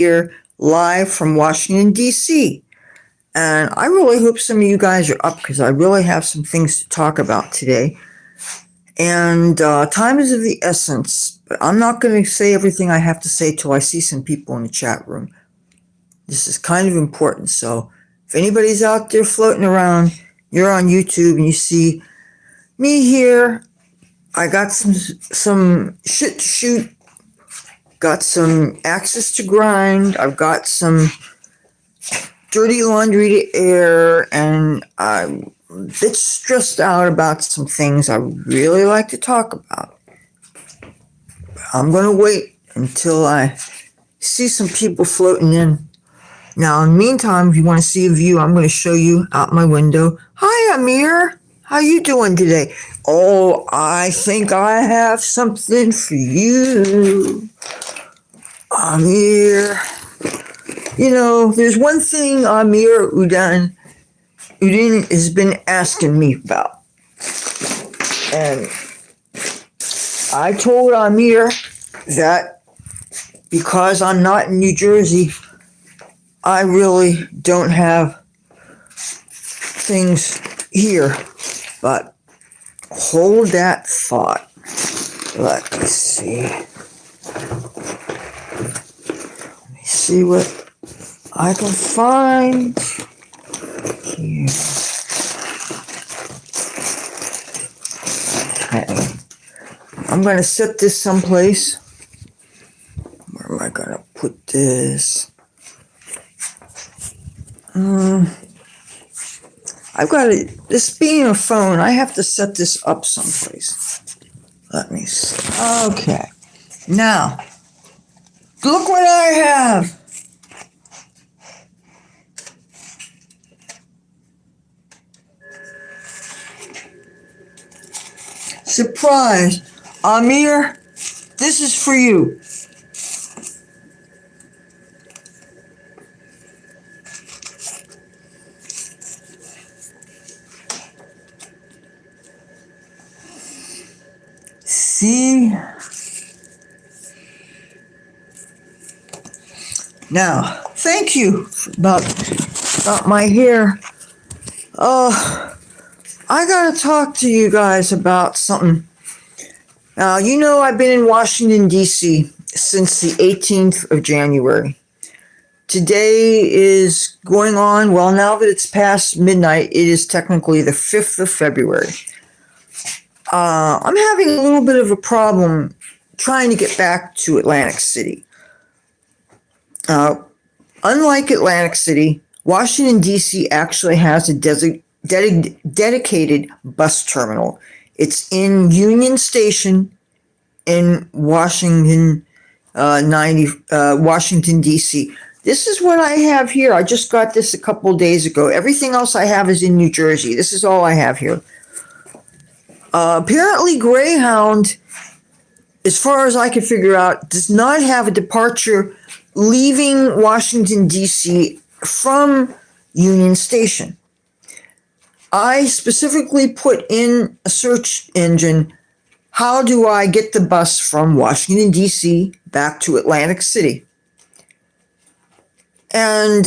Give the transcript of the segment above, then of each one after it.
here live from Washington, D.C. And I really hope some of you guys are up because I really have some things to talk about today. And time is of the essence, but I'm not going to say everything I have to say till I see some people in the chat room. This is kind of important, so if anybody's out there floating around, you're on YouTube and you see me here, I got some shit to shoot, got some axes to grind, I've got some dirty laundry to air, and I'm a bit stressed out about some things I really like to talk about. I'm going to wait until I see some people floating in. Now, in the meantime, if you want to see a view, I'm going to show you out my window. Hi, Amir. How you doing today? Oh, I think I have something for you, Amir. You know, there's one thing Amir Udin has been asking me about. And I told Amir that because I'm not in New Jersey, I really don't have things here. But hold that thought. Let me see. Let me see what I can find here. Okay. I'm going to set this someplace. Where am I going to put this? I've got this being a phone, I have to set this up someplace. Let me see. Okay. Now, look what I have. Surprise. Amir, this is for you. See? Now, thank you about my hair. I gotta talk to you guys about something. Now, you know I've been in Washington, D.C. since the 18th of January. Today is going on, well, now that it's past midnight, it is technically the 5th of February. I'm having a little bit of a problem trying to get back to Atlantic City. Unlike Atlantic City, Washington, D.C. actually has a dedicated bus terminal. It's in Union Station in Washington, Washington, D.C. This is what I have here. I just got this a couple days ago. Everything else I have is in New Jersey. This is all I have here. Apparently, Greyhound, as far as I can figure out, does not have a departure leaving Washington, D.C. from Union Station. I specifically put in a search engine, how do I get the bus from Washington, D.C. back to Atlantic City? And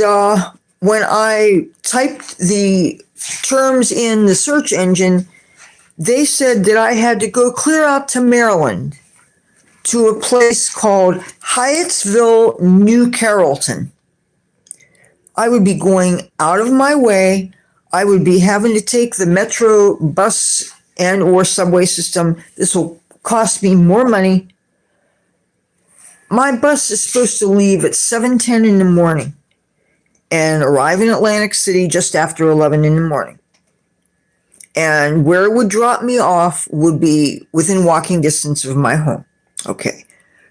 when I typed the terms in the search engine, they said that I had to go clear out to Maryland to a place called Hyattsville, New Carrollton. I would be going out of my way. I would be having to take the metro bus and or subway system. This will cost me more money. My bus is supposed to leave at 7:10 in the morning and arrive in Atlantic City just after 11 in the morning. And where it would drop me off would be within walking distance of my home. Okay.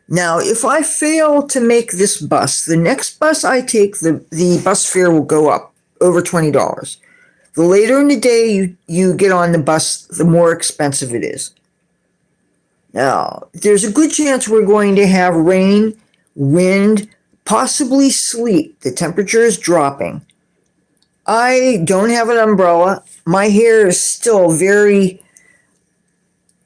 Now, if I fail to make this bus, the next bus I take, the bus fare will go up over $20. The later in the day you get on the bus, the more expensive it is. Now, there's a good chance we're going to have rain, wind, possibly sleet. The temperature is dropping. I don't have an umbrella. My hair is still very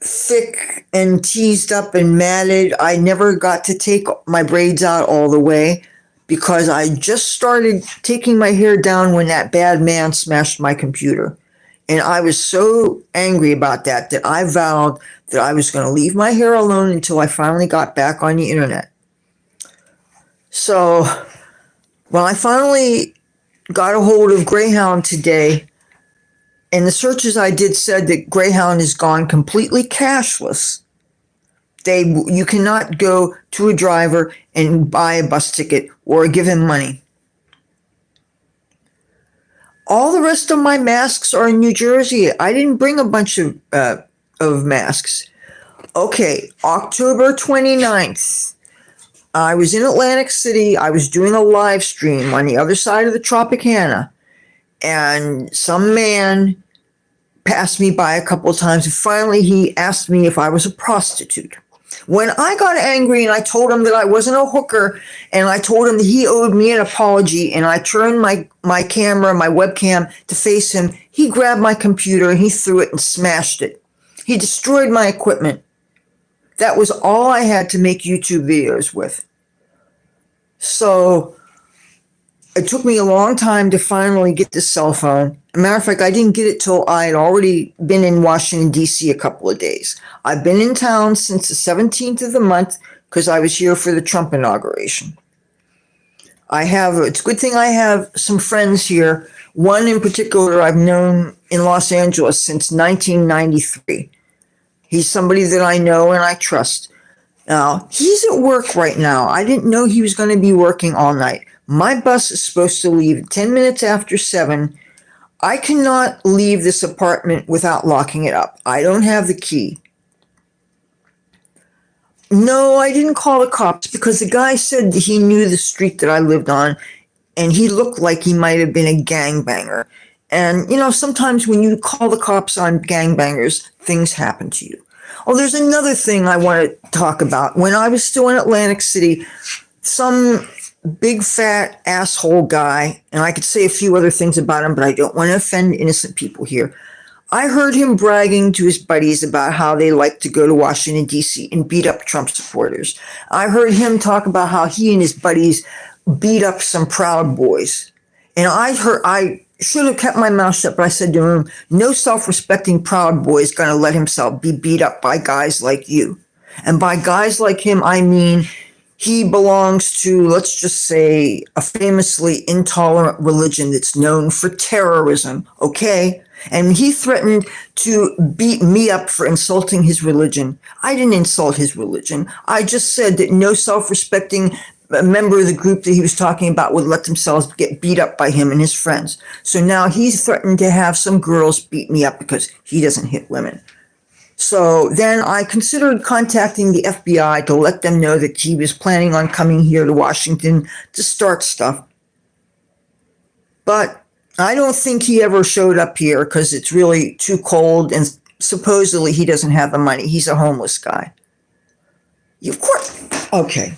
thick and teased up and matted. I never got to take my braids out all the way. because I just started taking my hair down when that bad man smashed my computer. And I was so angry about that that I vowed that I was going to leave my hair alone until I finally got back on the internet. So when I finally got a hold of Greyhound today, and the searches I did said that Greyhound has gone completely cashless. You cannot go to a driver and buy a bus ticket or give him money. All the rest of my masks are in New Jersey. I didn't bring a bunch of masks. Okay, October 29th. I was in Atlantic City. I was doing a live stream on the other side of the Tropicana. And some man passed me by a couple of times. And finally, he asked me if I was a prostitute. When I got angry and I told him that I wasn't a hooker, and I told him that he owed me an apology, and I turned my camera, my webcam, to face him, he grabbed my computer and he threw it and smashed it. He destroyed my equipment. That was all I had to make YouTube videos with. So it took me a long time to finally get this cell phone. As a matter of fact, I didn't get it till I had already been in Washington, D.C. a couple of days. I've been in town since the 17th of the month because I was here for the Trump inauguration. It's a good thing I have some friends here. One in particular I've known in Los Angeles since 1993. He's somebody that I know and I trust. Now, he's at work right now. I didn't know he was going to be working all night. My bus is supposed to leave 10 minutes after 7. I cannot leave this apartment without locking it up. I don't have the key. No, I didn't call the cops because the guy said that he knew the street that I lived on, and he looked like he might have been a gangbanger. And, sometimes when you call the cops on gangbangers, things happen to you. Oh, there's another thing I want to talk about. When I was still in Atlantic City, some big fat asshole guy, and I could say a few other things about him, but I don't want to offend innocent people here. I heard him bragging to his buddies about how they like to go to Washington, D.C. and beat up Trump supporters. I heard him talk about how he and his buddies beat up some Proud Boys. And I should have kept my mouth shut, but I said to him, no self-respecting Proud Boy is going to let himself be beat up by guys like you. And by guys like him, I mean he belongs to, let's just say, a famously intolerant religion that's known for terrorism, okay? And he threatened to beat me up for insulting his religion. I didn't insult his religion. I just said that no self-respecting member of the group that he was talking about would let themselves get beat up by him and his friends. So now he's threatened to have some girls beat me up because he doesn't hit women. So then I considered contacting the FBI to let them know that he was planning on coming here to Washington to start stuff. But I don't think he ever showed up here because it's really too cold, and supposedly he doesn't have the money. He's a homeless guy. Of course. Okay.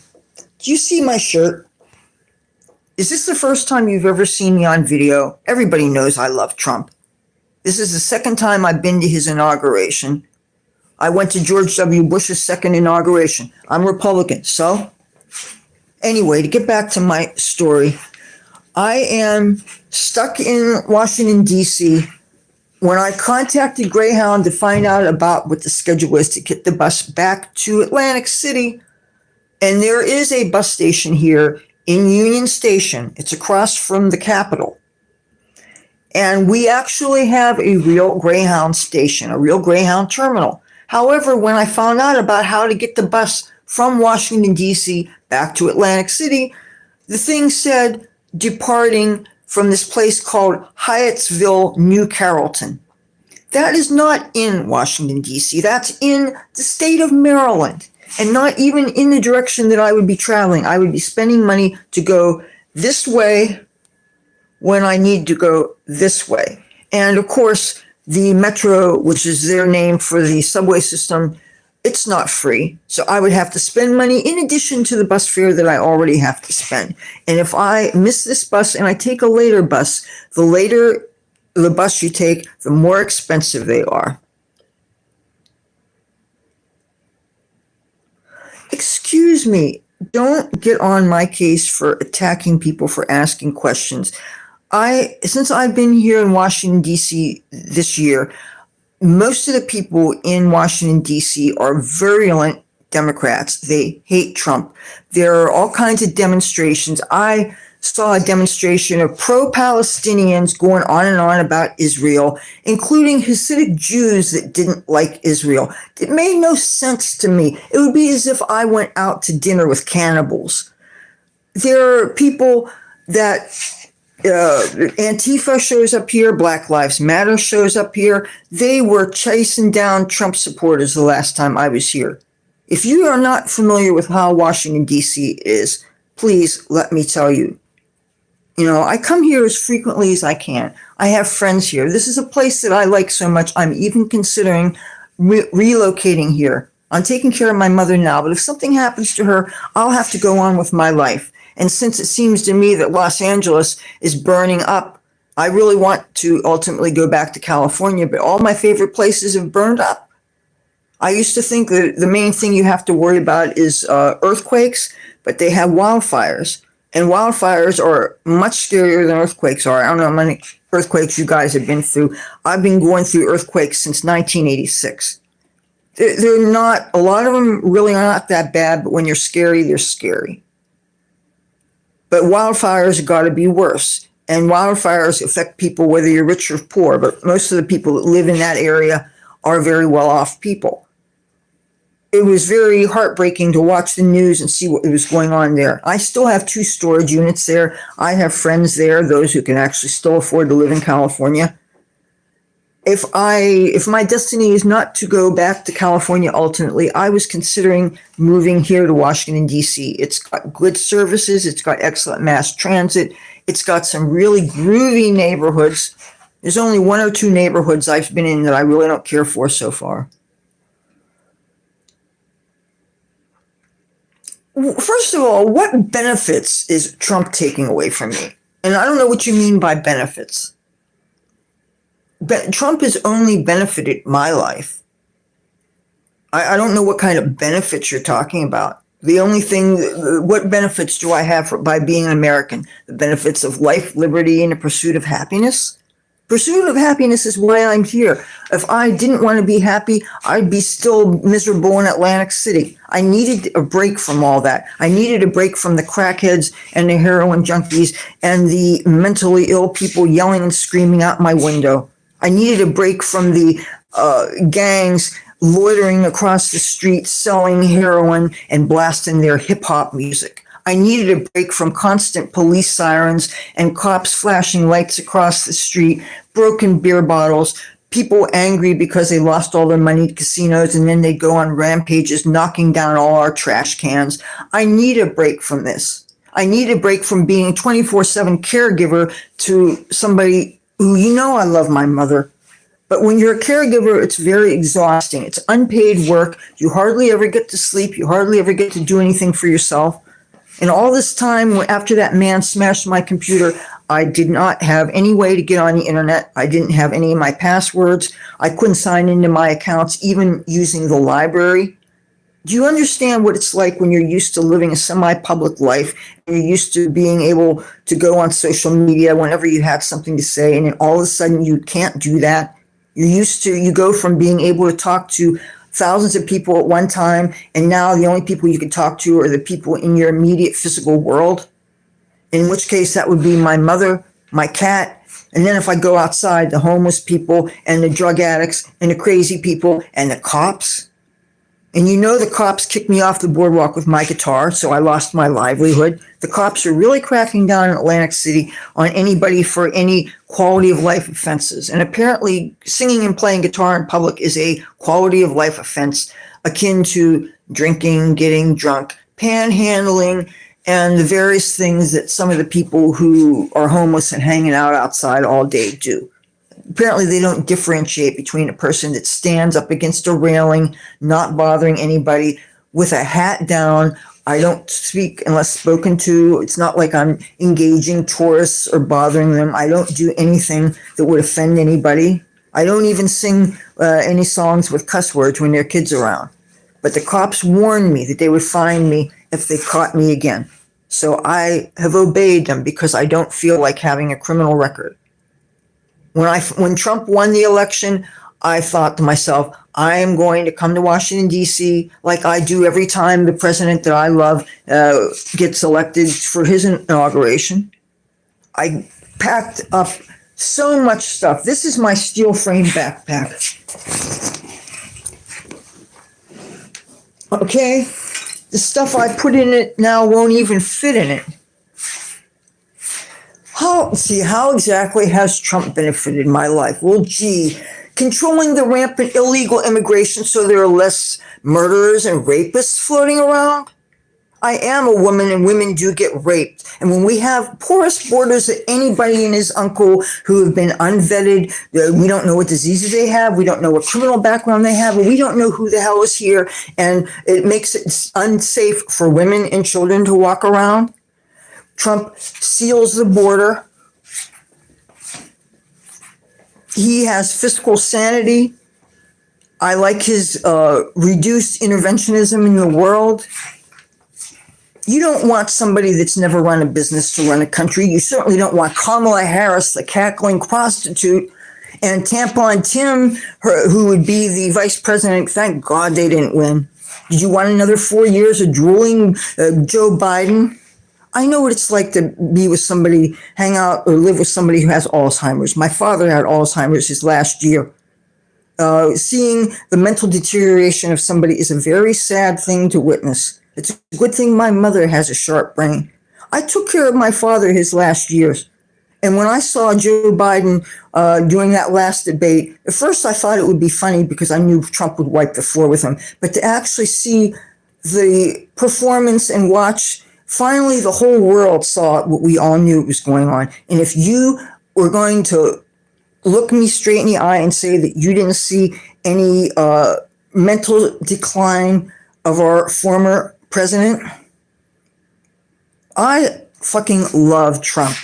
Do you see my shirt? Is this the first time you've ever seen me on video? Everybody knows I love Trump. This is the second time I've been to his inauguration. I went to George W. Bush's second inauguration. I'm Republican. So, anyway, to get back to my story, I am stuck in Washington, D.C. When I contacted Greyhound to find out about what the schedule is to get the bus back to Atlantic City, and there is a bus station here in Union Station. It's across from the Capitol. And we actually have a real Greyhound station, a real Greyhound terminal. However, when I found out about how to get the bus from Washington, D.C. back to Atlantic City, the thing said departing from this place called Hyattsville, New Carrollton. That is not in Washington, D.C. That's in the state of Maryland, and not even in the direction that I would be traveling. I would be spending money to go this way when I need to go this way. And of course, the metro, which is their name for the subway system, it's not free. So I would have to spend money in addition to the bus fare that I already have to spend. And if I miss this bus and I take a later bus, the later the bus you take, the more expensive they are. Excuse me, don't get on my case for attacking people for asking questions. Since I've been here in Washington, D.C. this year, most of the people in Washington, D.C. are virulent Democrats. They hate Trump. There are all kinds of demonstrations. I saw a demonstration of pro-Palestinians going on and on about Israel, including Hasidic Jews that didn't like Israel. It made no sense to me. It would be as if I went out to dinner with cannibals. There are people that Antifa shows up here, Black Lives Matter shows up here. They were chasing down Trump supporters the last time I was here. If you are not familiar with how Washington, D.C. is, please let me tell you. You know, I come here as frequently as I can. I have friends here. This is a place that I like so much. I'm even considering relocating here. I'm taking care of my mother now, but if something happens to her, I'll have to go on with my life. And since it seems to me that Los Angeles is burning up, I really want to ultimately go back to California, but all my favorite places have burned up. I used to think that the main thing you have to worry about is earthquakes, but they have wildfires. And wildfires are much scarier than earthquakes are. I don't know how many earthquakes you guys have been through. I've been going through earthquakes since 1986. They're not, a lot of them really are not that bad, but when you're scary, they're scary. But wildfires have got to be worse. And wildfires affect people whether you're rich or poor, but most of the people that live in that area are very well-off people. It was very heartbreaking to watch the news and see what was going on there. I still have 2 storage units there. I have friends there, those who can actually still afford to live in California. If my destiny is not to go back to California ultimately, I was considering moving here to Washington, D.C. It's got good services. It's got excellent mass transit. It's got some really groovy neighborhoods. There's only 1 or 2 neighborhoods I've been in that I really don't care for so far. First of all, what benefits is Trump taking away from me? And I don't know what you mean by benefits. But Trump has only benefited my life. I don't know what kind of benefits you're talking about. The only thing, what benefits do I have by being an American? The benefits of life, liberty, and the pursuit of happiness? Pursuit of happiness is why I'm here. If I didn't want to be happy, I'd be still miserable in Atlantic City. I needed a break from all that. I needed a break from the crackheads and the heroin junkies and the mentally ill people yelling and screaming out my window. I needed a break from the gangs loitering across the street, selling heroin and blasting their hip-hop music. I needed a break from constant police sirens and cops flashing lights across the street, broken beer bottles, people angry because they lost all their money to casinos, and then they go on rampages knocking down all our trash cans. I need a break from this. I need a break from being a 24/7 caregiver to somebody who, you know, I love my mother. But when you're a caregiver, it's very exhausting. It's unpaid work. You hardly ever get to sleep. You hardly ever get to do anything for yourself. And all this time, after that man smashed my computer, I did not have any way to get on the internet. I didn't have any of my passwords. I couldn't sign into my accounts, even using the library. Do you understand what it's like when you're used to living a semi-public life, and you're used to being able to go on social media whenever you have something to say, and then all of a sudden you can't do that? You go from being able to talk to thousands of people at one time, and now the only people you can talk to are the people in your immediate physical world, in which case that would be my mother, my cat, and then if I go outside, the homeless people and the drug addicts and the crazy people and the cops. And you know the cops kicked me off the boardwalk with my guitar, so I lost my livelihood. The cops are really cracking down in Atlantic City on anybody for any quality of life offenses. And apparently singing and playing guitar in public is a quality of life offense akin to drinking, getting drunk, panhandling, and the various things that some of the people who are homeless and hanging out outside all day do. Apparently they don't differentiate between a person that stands up against a railing, not bothering anybody, with a hat down. I don't speak unless spoken to. It's not like I'm engaging tourists or bothering them. I don't do anything that would offend anybody. I don't even sing any songs with cuss words when there are kids around. But the cops warned me that they would find me if they caught me again. So I have obeyed them because I don't feel like having a criminal record. When Trump won the election, I thought to myself, I am going to come to Washington, D.C. like I do every time the president that I love gets elected for his inauguration. I packed up so much stuff. This is my steel frame backpack. Okay? The stuff I put in it now won't even fit in it. How exactly has Trump benefited my life? Well, gee, controlling the rampant illegal immigration so there are less murderers and rapists floating around. I am a woman and women do get raped. And when we have porous borders that anybody and his uncle who have been unvetted, we don't know what diseases they have, we don't know what criminal background they have, and we don't know who the hell is here. And it makes it unsafe for women and children to walk around. Trump seals the border. He has fiscal sanity. I like his reduced interventionism in the world. You don't want somebody that's never run a business to run a country. You certainly don't want Kamala Harris, the cackling prostitute, and Tampon Tim, who would be the vice president. Thank God they didn't win. Did you want another 4 years of drooling Joe Biden? I know what it's like to be with somebody, hang out or live with somebody who has Alzheimer's. My father had Alzheimer's his last year. Seeing the mental deterioration of somebody is a very sad thing to witness. It's a good thing my mother has a sharp brain. I took care of my father his last years. And when I saw Joe Biden during that last debate, at first I thought it would be funny because I knew Trump would wipe the floor with him. But to actually see the performance and watch, finally the whole world saw what we all knew was going on. And if you were going to look me straight in the eye and say that you didn't see any mental decline of our former president, I fucking love Trump.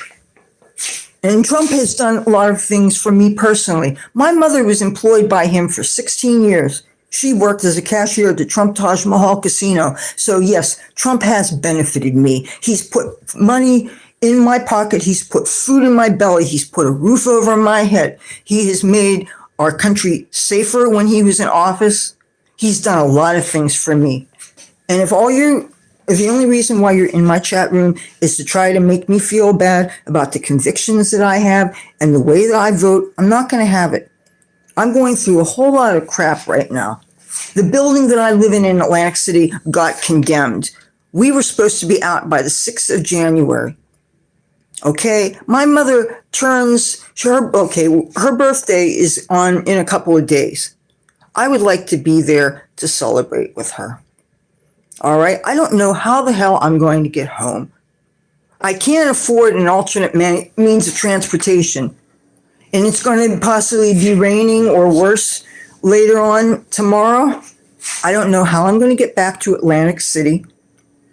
And Trump has done a lot of things for me personally. My mother was employed by him for 16 years. She worked as a cashier at the Trump Taj Mahal Casino. So yes, Trump has benefited me. He's put money in my pocket. He's put food in my belly. He's put a roof over my head. He has made our country safer when he was in office. He's done a lot of things for me. And if the only reason why you're in my chat room is to try to make me feel bad about the convictions that I have and the way that I vote, I'm not going to have it. I'm going through a whole lot of crap right now. The building that I live in Atlantic City got condemned. We were supposed to be out by the 6th of January. Okay, my mother her birthday is in a couple of days. I would like to be there to celebrate with her. All right, I don't know how the hell I'm going to get home. I can't afford an alternate means of transportation. And it's going to possibly be raining or worse later on tomorrow. I don't know how I'm going to get back to Atlantic City.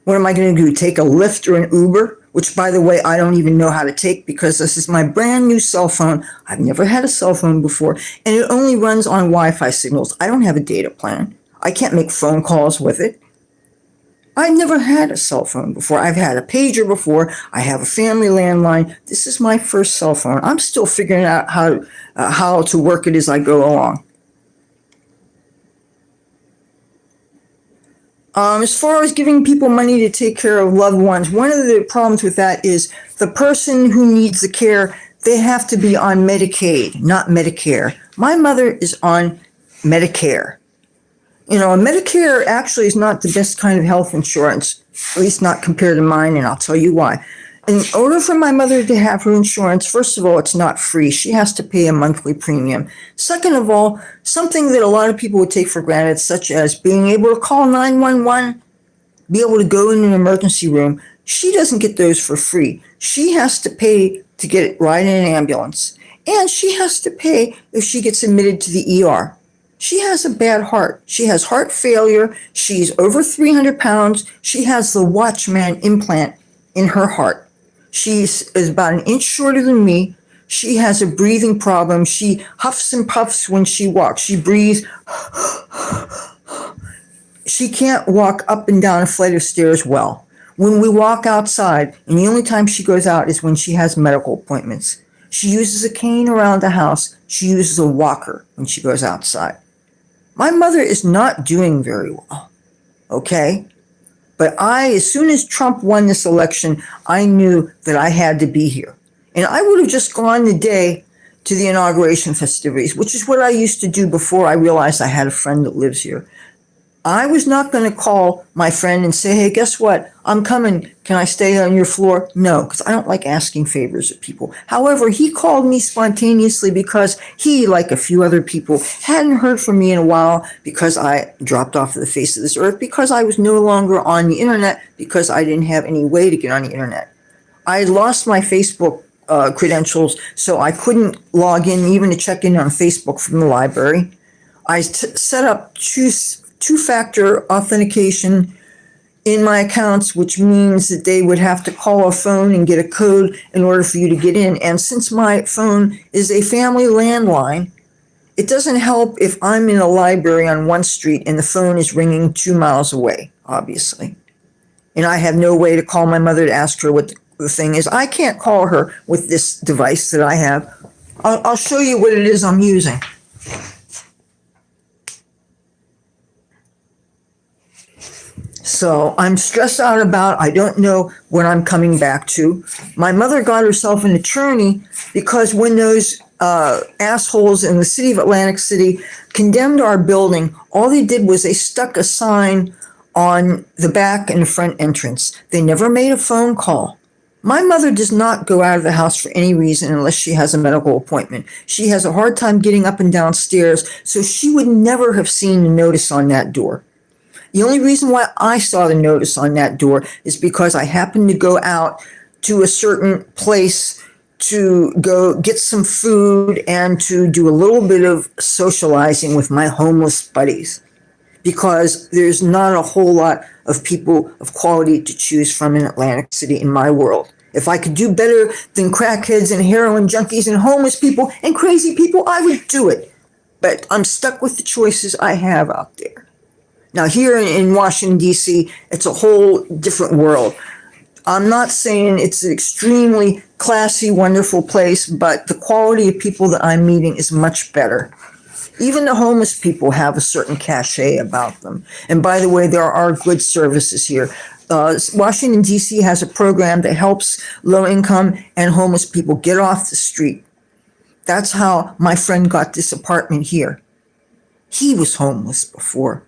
What am I going to do? Take a Lyft or an Uber? Which, by the way, I don't even know how to take because this is my brand new cell phone. I've never had a cell phone before. And it only runs on Wi-Fi signals. I don't have a data plan. I can't make phone calls with it. I've never had a cell phone before. I've had a pager before. I have a family landline. This is my first cell phone. I'm still figuring out how to work it as I go along. As far as giving people money to take care of loved ones, one of the problems with that is the person who needs the care, they have to be on Medicaid, not Medicare. My mother is on Medicare. You know, Medicare actually is not the best kind of health insurance, at least not compared to mine, and I'll tell you why. In order for my mother to have her insurance, first of all, it's not free. She has to pay a monthly premium. Second of all, something that a lot of people would take for granted, such as being able to call 911, be able to go in an emergency room, she doesn't get those for free. She has to pay to get ride in an ambulance. And she has to pay if she gets admitted to the ER. She has a bad heart. She has heart failure. She's over 300 pounds. She has the Watchman implant in her heart. She is about an inch shorter than me. She has a breathing problem. She huffs and puffs when she walks. She breathes. she can't walk up and down a flight of stairs well. When we walk outside, and the only time she goes out is when she has medical appointments, she uses a cane around the house. She uses a walker when she goes outside. My mother is not doing very well, okay? But as soon as Trump won this election, I knew that I had to be here. And I would have just gone the day to the inauguration festivities, which is what I used to do before I realized I had a friend that lives here. I was not going to call my friend and say, hey, guess what? I'm coming. Can I stay on your floor? No, because I don't like asking favors of people. However, he called me spontaneously because he, like a few other people, hadn't heard from me in a while because I dropped off the face of this earth, because I was no longer on the internet, because I didn't have any way to get on the internet. I had lost my Facebook credentials, so I couldn't log in even to check in on Facebook from the library. I set up two-factor authentication in my accounts, which means that they would have to call a phone and get a code in order for you to get in. And since my phone is a family landline, it doesn't help if I'm in a library on one street and the phone is ringing 2 miles away, obviously. And I have no way to call my mother to ask her what the thing is. I can't call her with this device that I have. I'll show you what it is I'm using. So I'm stressed out about, I don't know when I'm coming back to. My mother got herself an attorney because when those assholes in the city of Atlantic City condemned our building, all they did was they stuck a sign on the back and the front entrance. They never made a phone call. My mother does not go out of the house for any reason unless she has a medical appointment. She has a hard time getting up and down stairs, so she would never have seen the notice on that door. The only reason why I saw the notice on that door is because I happened to go out to a certain place to go get some food and to do a little bit of socializing with my homeless buddies, because there's not a whole lot of people of quality to choose from in Atlantic City in my world. If I could do better than crackheads and heroin junkies and homeless people and crazy people, I would do it. But I'm stuck with the choices I have out there. Now, here in Washington, D.C., it's a whole different world. I'm not saying it's an extremely classy, wonderful place, but the quality of people that I'm meeting is much better. Even the homeless people have a certain cachet about them. And by the way, there are good services here. Washington, D.C. has a program that helps low-income and homeless people get off the street. That's how my friend got this apartment here. He was homeless before,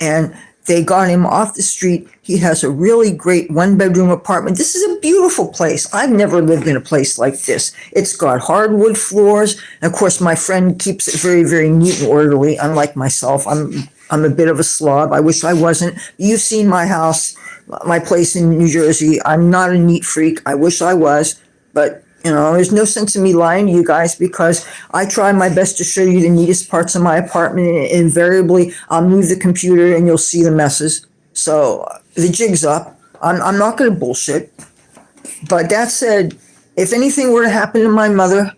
and they got him off the street. He has a really great one-bedroom apartment. This is a beautiful place. I've never lived in a place like this. It's got hardwood floors. And of course, my friend keeps it very, very neat and orderly, unlike myself. I'm a bit of a slob. I wish I wasn't. You've seen my house, my place in New Jersey. I'm not a neat freak. I wish I was. But there's no sense in me lying to you guys, because I try my best to show you the neatest parts of my apartment, and invariably I'll move the computer and you'll see the messes. So the jig's up. I'm not going to bullshit. But that said, if anything were to happen to my mother,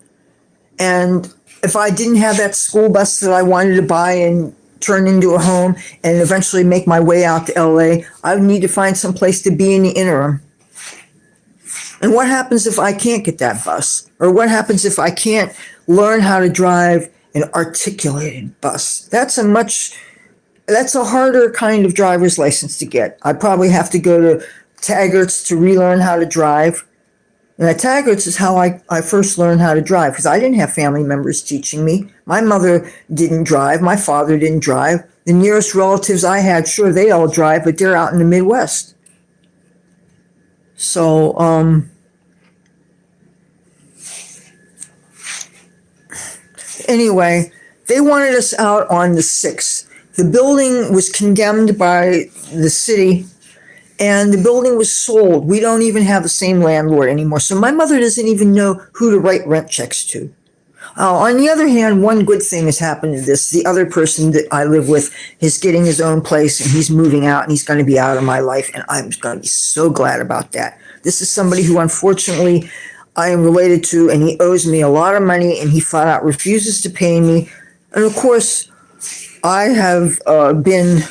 and if I didn't have that school bus that I wanted to buy and turn into a home and eventually make my way out to LA, I would need to find some place to be in the interim. And what happens if I can't get that bus? Or what happens if I can't learn how to drive an articulated bus? That's a harder kind of driver's license to get. I'd probably have to go to Taggart's to relearn how to drive. And at Taggart's is how I first learned how to drive, because I didn't have family members teaching me. My mother didn't drive. My father didn't drive. The nearest relatives I had, sure, they all drive, but they're out in the Midwest. So, anyway, they wanted us out on the 6th. The building was condemned by the city, and the building was sold. We don't even have the same landlord anymore. So my mother doesn't even know who to write rent checks to. On the other hand, one good thing has happened to this. The other person that I live with is getting his own place, and he's moving out, and he's going to be out of my life, and I'm going to be so glad about that. This is somebody who, unfortunately, I am related to, and he owes me a lot of money, and he flat out refuses to pay me. And of course, I have been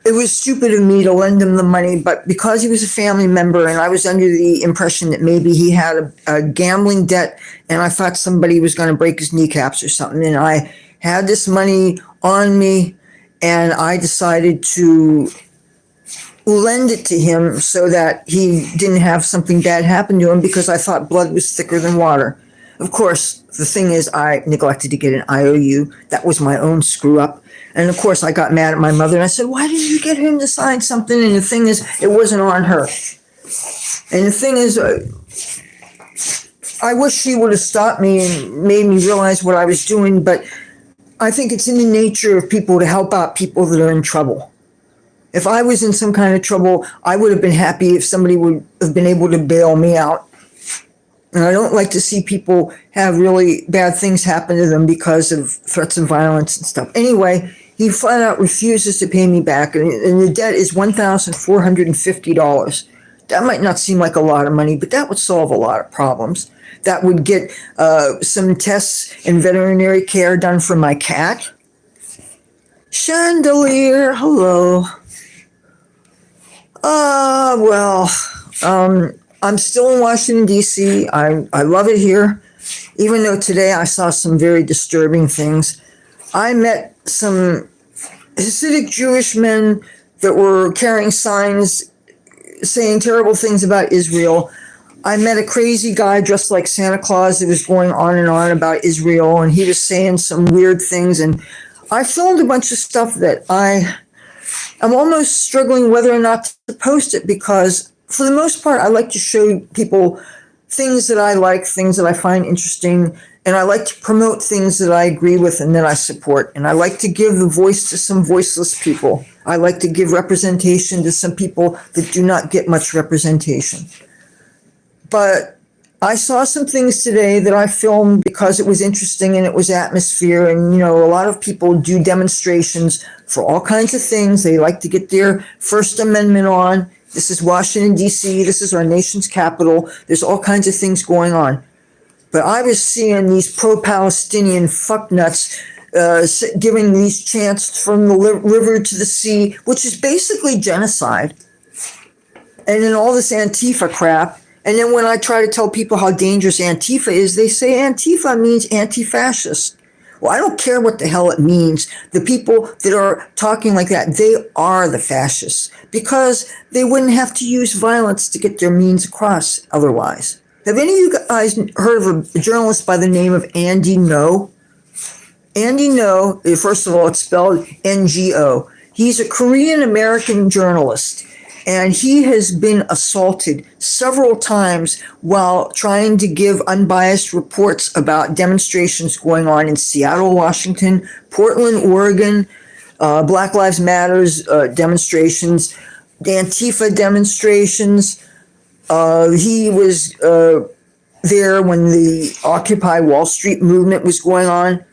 it was stupid of me to lend him the money, but because he was a family member and I was under the impression that maybe he had a gambling debt and I thought somebody was going to break his kneecaps or something, and I had this money on me and I decided to lend it to him so that he didn't have something bad happen to him, because I thought blood was thicker than water. Of course, the thing is, I neglected to get an IOU. That was my own screw up. And of course, I got mad at my mother and I said, why didn't you get him to sign something? And the thing is, it wasn't on her. And the thing is, I wish she would have stopped me and made me realize what I was doing, but I think it's in the nature of people to help out people that are in trouble. If I was in some kind of trouble, I would have been happy if somebody would have been able to bail me out. And I don't like to see people have really bad things happen to them because of threats of violence and stuff. Anyway, he flat out refuses to pay me back, and the debt is $1,450. That might not seem like a lot of money, but that would solve a lot of problems. That would get some tests and veterinary care done for my cat. Chandelier, hello. I'm still in Washington, D.C. I love it here, even though today I saw some very disturbing things. I met some Hasidic Jewish men that were carrying signs saying terrible things about Israel. I met a crazy guy dressed like Santa Claus that was going on and on about Israel, and he was saying some weird things. And I filmed a bunch of stuff that I'm almost struggling whether or not to post it, because for the most part, I like to show people things that I like, things that I find interesting, and I like to promote things that I agree with and that I support. And I like to give the voice to some voiceless people. I like to give representation to some people that do not get much representation. But I saw some things today that I filmed because it was interesting and it was atmosphere. And, a lot of people do demonstrations for all kinds of things. They like to get their First Amendment on. This is Washington, D.C. This is our nation's capital. There's all kinds of things going on. But I was seeing these pro-Palestinian fucknuts giving these chants from the river to the sea, which is basically genocide. And then all this Antifa crap. And then when I try to tell people how dangerous Antifa is, they say Antifa means anti-fascist. Well, I don't care what the hell it means. The people that are talking like that, they are the fascists, because they wouldn't have to use violence to get their means across otherwise. Have any of you guys heard of a journalist by the name of Andy Ngo? Andy Ngo, first of all, it's spelled Ngo. He's a Korean-American journalist, and he has been assaulted several times while trying to give unbiased reports about demonstrations going on in Seattle, Washington, Portland, Oregon, Black Lives Matters demonstrations, Antifa demonstrations. He was there when the Occupy Wall Street movement was going on.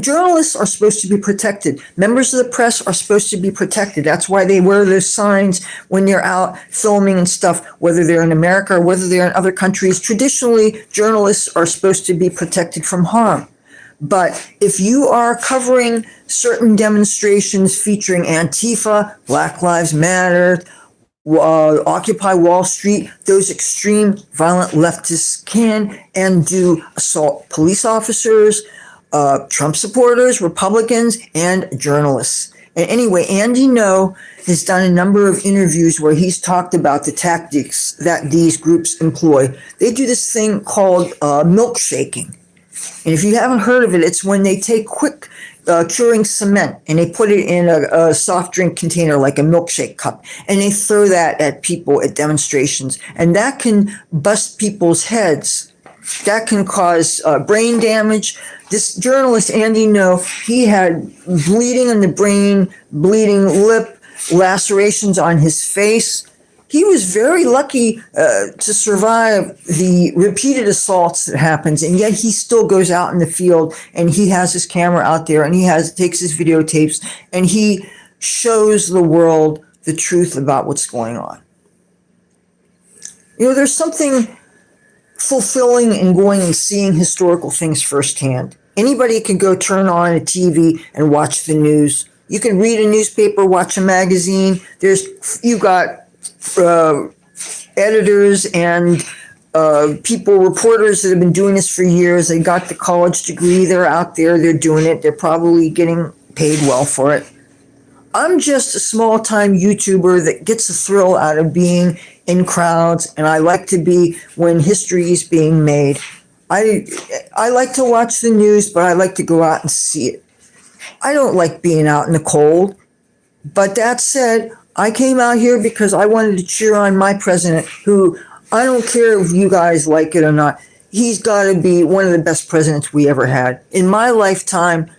Journalists are supposed to be protected. Members of the press are supposed to be protected. That's why they wear those signs when they're out filming and stuff, whether they're in America or whether they're in other countries. Traditionally, journalists are supposed to be protected from harm. But if you are covering certain demonstrations featuring Antifa, Black Lives Matter, Occupy Wall Street, those extreme violent leftists can and do assault police officers, Trump supporters, Republicans, and journalists. And anyway, Andy Ngo has done a number of interviews where he's talked about the tactics that these groups employ. They do this thing called milkshaking. And if you haven't heard of it, it's when they take quick curing cement and they put it in a soft drink container like a milkshake cup, and they throw that at people at demonstrations. And that can bust people's heads. That can cause brain damage. This journalist, Andy Ngo, he had bleeding in the brain, bleeding lip, lacerations on his face. He was very lucky to survive the repeated assaults that happens, and yet he still goes out in the field and he has his camera out there and he takes his videotapes and he shows the world the truth about what's going on. There's something fulfilling in going and seeing historical things firsthand. Anybody can go turn on a TV and watch the news. You can read a newspaper, watch a magazine. You got editors and reporters that have been doing this for years. They got the college degree. They're out there. They're doing it. They're probably getting paid well for it. I'm just a small-time YouTuber that gets a thrill out of being in crowds, and I like to be when history is being made. I like to watch the news, but I like to go out and see it. I don't like being out in the cold. But that said, I came out here because I wanted to cheer on my president, who I don't care if you guys like it or not. He's got to be one of the best presidents we ever had. In my lifetime,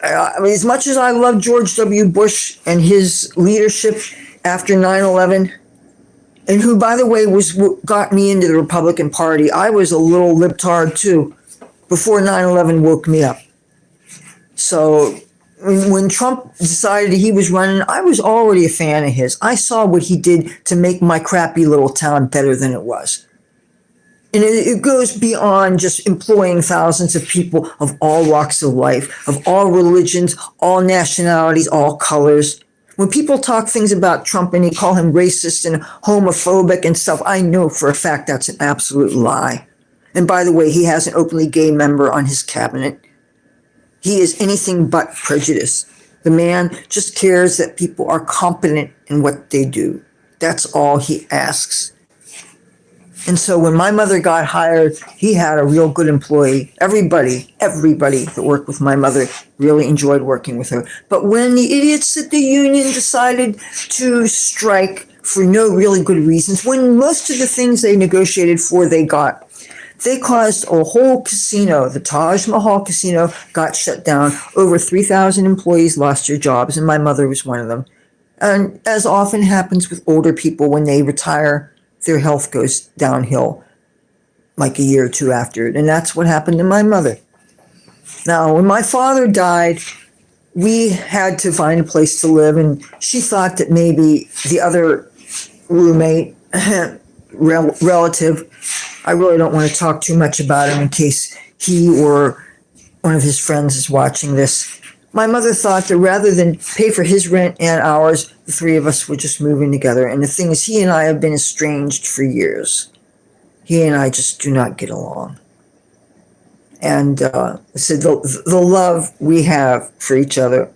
as much as I love George W. Bush and his leadership after 9/11, and who, by the way, got me into the Republican Party, I was a little libtard too before 9/11 woke me up. So when Trump decided he was running, I was already a fan of his. I saw what he did to make my crappy little town better than it was. And it goes beyond just employing thousands of people of all walks of life, of all religions, all nationalities, all colors. When people talk things about Trump and they call him racist and homophobic and stuff, I know for a fact that's an absolute lie. And by the way, he has an openly gay member on his cabinet. He is anything but prejudiced. The man just cares that people are competent in what they do. That's all he asks. And so when my mother got hired, he had a real good employee. Everybody that worked with my mother really enjoyed working with her. But when the idiots at the union decided to strike for no really good reasons, when most of the things they negotiated for they got, they caused a whole casino, the Taj Mahal casino, got shut down. Over 3,000 employees lost their jobs, and my mother was one of them. And as often happens with older people, when they retire, their health goes downhill like a year or two after it. And that's what happened to my mother. Now, when my father died, we had to find a place to live, and she thought that maybe the other roommate, relative, I really don't want to talk too much about him in case he or one of his friends is watching this. My mother thought that rather than pay for his rent and ours, the three of us would just move in together. And the thing is, he and I have been estranged for years. He and I just do not get along. And so the love we have for each other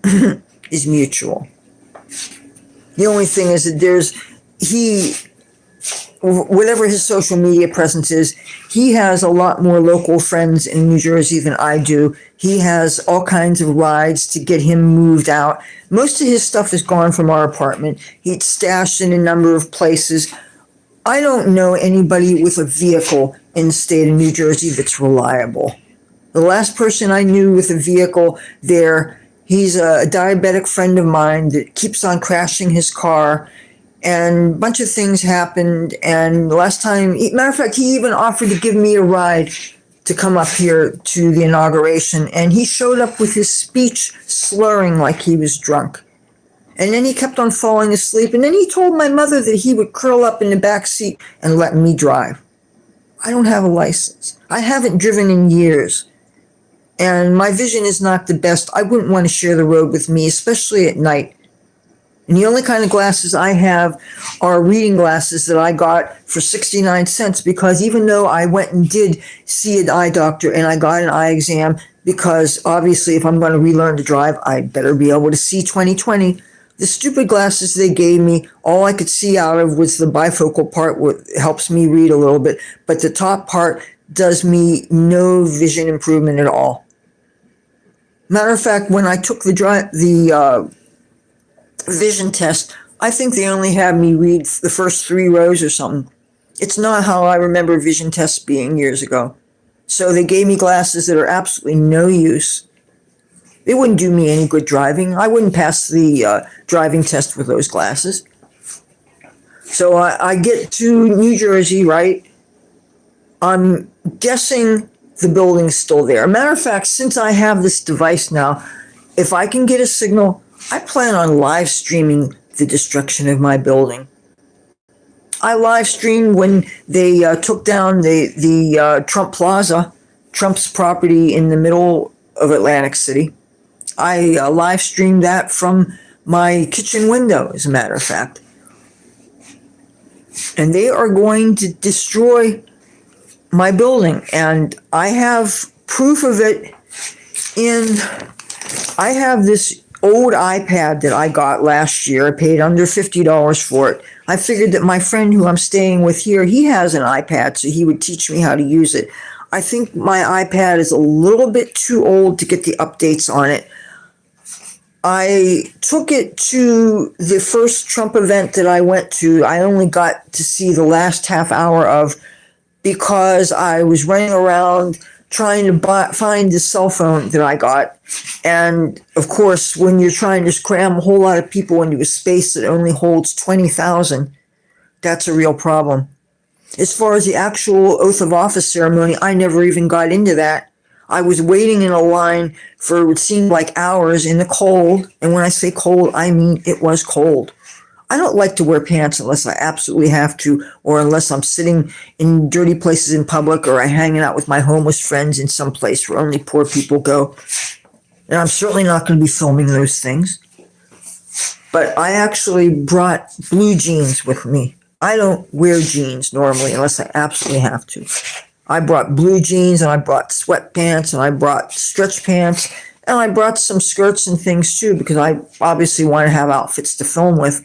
is mutual. The only thing is that whatever his social media presence is, he has a lot more local friends in New Jersey than I do. He has all kinds of rides to get him moved out. Most of his stuff is gone from our apartment. He's stashed in a number of places. I don't know anybody with a vehicle in the state of New Jersey that's reliable. The last person I knew with a vehicle there, he's a diabetic friend of mine that keeps on crashing his car. And a bunch of things happened, and the last time, matter of fact, he even offered to give me a ride to come up here to the inauguration, and he showed up with his speech slurring like he was drunk. And then he kept on falling asleep, and then he told my mother that he would curl up in the back seat and let me drive. I don't have a license. I haven't driven in years, and my vision is not the best. I wouldn't want to share the road with me, especially at night. And the only kind of glasses I have are reading glasses that I got for 69 cents, because even though I went and did see an eye doctor and I got an eye exam, because obviously if I'm going to relearn to drive, I better be able to see 20/20. The stupid glasses they gave me, all I could see out of was the bifocal part, what helps me read a little bit, but the top part does me no vision improvement at all. Matter of fact, when I took the vision test, I think they only had me read the first 3 rows or something. It's not how I remember vision tests being years ago. So they gave me glasses that are absolutely no use. They wouldn't do me any good driving. I wouldn't pass the driving test with those glasses. So I get to New Jersey, right? I'm guessing the building's still there. Matter of fact, since I have this device now, if I can get a signal, I plan on live streaming the destruction of my building. I live streamed when they took down the Trump Plaza, Trump's property in the middle of Atlantic City. I live streamed that from my kitchen window, as a matter of fact. And they are going to destroy my building. And I have proof of it I have this old iPad that I got last year. I paid under $50 for it. I figured that my friend who I'm staying with here, he has an iPad, so he would teach me how to use it. I think my iPad is a little bit too old to get the updates on it. I took it to the first Trump event that I went to. I only got to see the last half hour of, because I was running around trying to find the cell phone that I got. And of course, when you're trying to cram a whole lot of people into a space that only holds 20,000, that's a real problem. As far as the actual oath of office ceremony, I never even got into that. I was waiting in a line for what seemed like hours in the cold. And when I say cold, I mean it was cold. I don't like to wear pants unless I absolutely have to, or unless I'm sitting in dirty places in public, or I'm hanging out with my homeless friends in some place where only poor people go. And I'm certainly not going to be filming those things. But I actually brought blue jeans with me. I don't wear jeans normally unless I absolutely have to. I brought blue jeans, and I brought sweatpants, and I brought stretch pants, and I brought some skirts and things too, because I obviously want to have outfits to film with.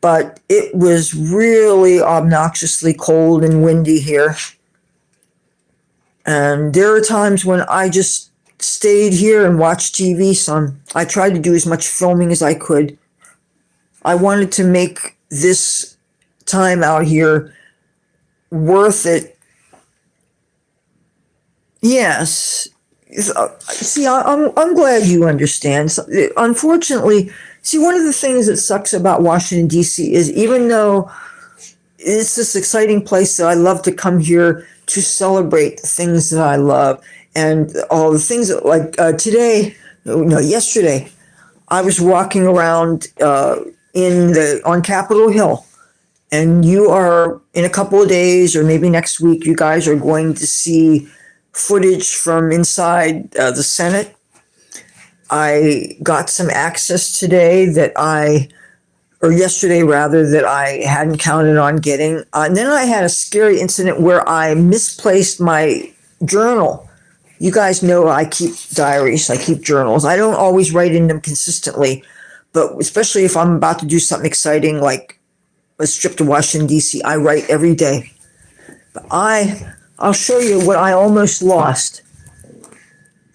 But it was really obnoxiously cold and windy here. And there are times when I just stayed here and watched TV some. I tried to do as much filming as I could. I wanted to make this time out here worth it. Yes. See, I'm glad you understand. Unfortunately, see, one of the things that sucks about Washington, D.C. is, even though it's this exciting place that I love to come here to celebrate the things that I love, and all the things that, like yesterday, I was walking around on Capitol Hill, and you are, in a couple of days or maybe next week, you guys are going to see footage from inside the Senate. I got some access today yesterday rather, that I hadn't counted on getting. And then I had a scary incident where I misplaced my journal. You guys know I keep diaries, I keep journals. I don't always write in them consistently, but especially if I'm about to do something exciting like a trip to Washington, D.C., I write every day. But I'll show you what I almost lost.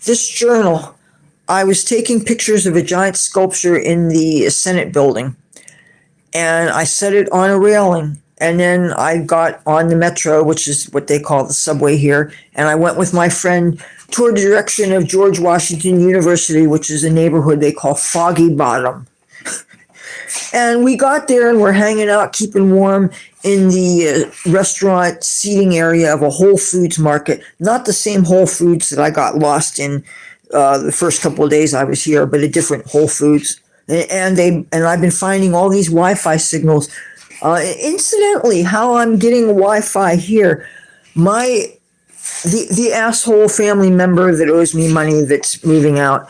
This journal, I was taking pictures of a giant sculpture in the Senate building, and I set it on a railing, and then I got on the metro, which is what they call the subway here, and I went with my friend toward the direction of George Washington University, which is a neighborhood they call Foggy Bottom. And we got there and we're hanging out, keeping warm in the restaurant seating area of a Whole Foods market. Not the same Whole Foods that I got lost in the first couple of days I was here, but a different Whole Foods. And I've been finding all these Wi-Fi signals. Incidentally, how I'm getting Wi-Fi here, the asshole family member that owes me money that's moving out,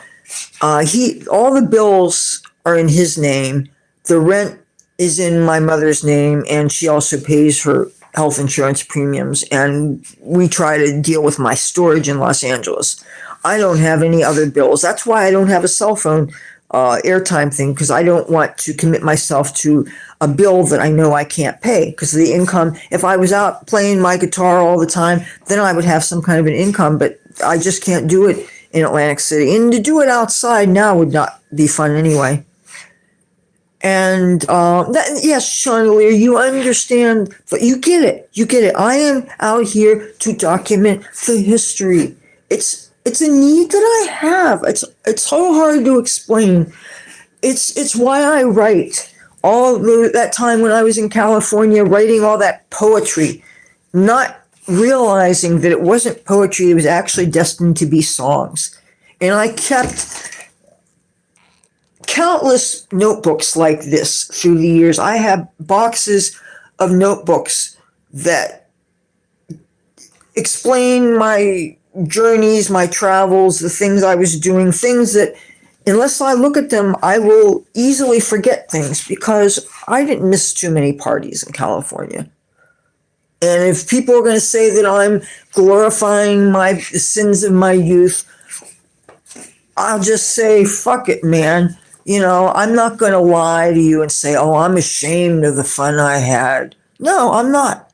all the bills are in his name. The rent is in my mother's name, and she also pays her health insurance premiums, and we try to deal with my storage in Los Angeles. I don't have any other bills. That's why I don't have a cell phone airtime thing, because I don't want to commit myself to a bill that I know I can't pay, because the income, if I was out playing my guitar all the time, then I would have some kind of an income, but I just can't do it in Atlantic City. And to do it outside now would not be fun anyway. And yes, Chandelier, you understand, but you get it. You get it. I am out here to document the history. It's a need that I have. It's so hard to explain. It's why I write. All that time when I was in California, writing all that poetry, not realizing that it wasn't poetry, it was actually destined to be songs. And I kept countless notebooks like this through the years. I have boxes of notebooks that explain my journeys, my travels, the things I was doing, things that unless I look at them, I will easily forget things because I didn't miss too many parties in California. And if people are going to say that I'm glorifying my sins of my youth, I'll just say, fuck it, man. I'm not going to lie to you and say, oh, I'm ashamed of the fun I had. No, I'm not.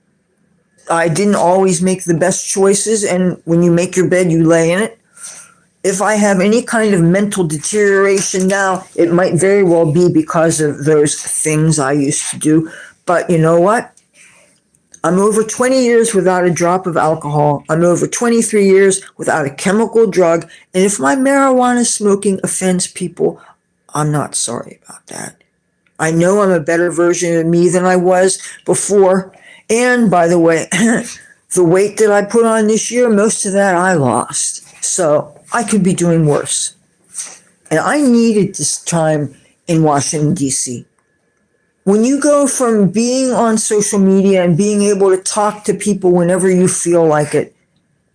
I didn't always make the best choices, and when you make your bed, you lay in it. If I have any kind of mental deterioration now, it might very well be because of those things I used to do. But you know what? I'm over 20 years without a drop of alcohol. I'm over 23 years without a chemical drug. And if my marijuana smoking offends people, I'm not sorry about that. I know I'm a better version of me than I was before. And by the way, the weight that I put on this year, most of that I lost. So I could be doing worse. And I needed this time in Washington, D.C. When you go from being on social media and being able to talk to people whenever you feel like it,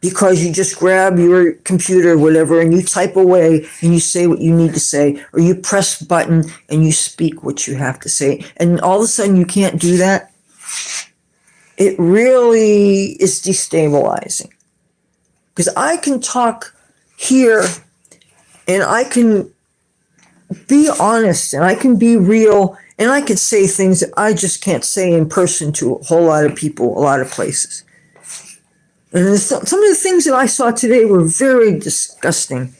because you just grab your computer or whatever and you type away and you say what you need to say, or you press button and you speak what you have to say, and all of a sudden you can't do that, it really is destabilizing. Because I can talk here and I can be honest and I can be real and I can say things that I just can't say in person to a whole lot of people, a lot of places. And some of the things that I saw today were very disgusting.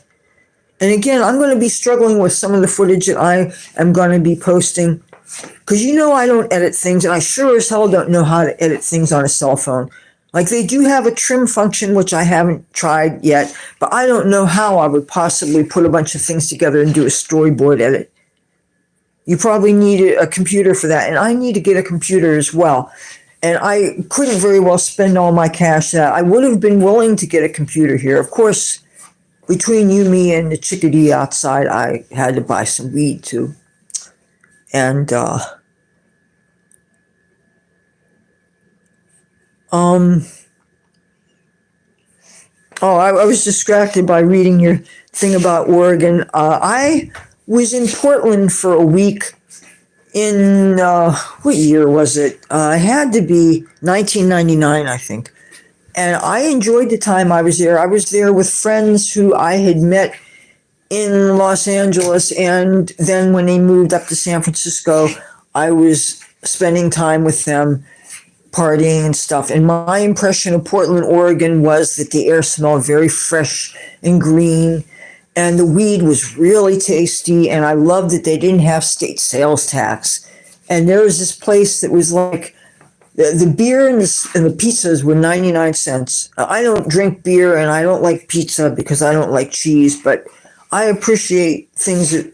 And again, I'm going to be struggling with some of the footage that I am going to be posting. Because I don't edit things, and I sure as hell don't know how to edit things on a cell phone. Like, they do have a trim function, which I haven't tried yet, but I don't know how I would possibly put a bunch of things together and do a storyboard edit. You probably need a computer for that, and I need to get a computer as well. And I couldn't very well spend all my cash that I would have been willing to get a computer here. Of course, between you, me, and the chickadee outside, I had to buy some weed too. And I was distracted by reading your thing about Oregon. I was in Portland for a week in, what year was it? It had to be 1999, I think. And I enjoyed the time I was there. I was there with friends who I had met in Los Angeles, and then when they moved up to San Francisco, I was spending time with them, partying and stuff. And my impression of Portland, Oregon was that the air smelled very fresh and green, and the weed was really tasty, and I loved that they didn't have state sales tax. And there was this place that was like, the beer and the pizzas were 99 cents. I don't drink beer and I don't like pizza because I don't like cheese, but I appreciate things that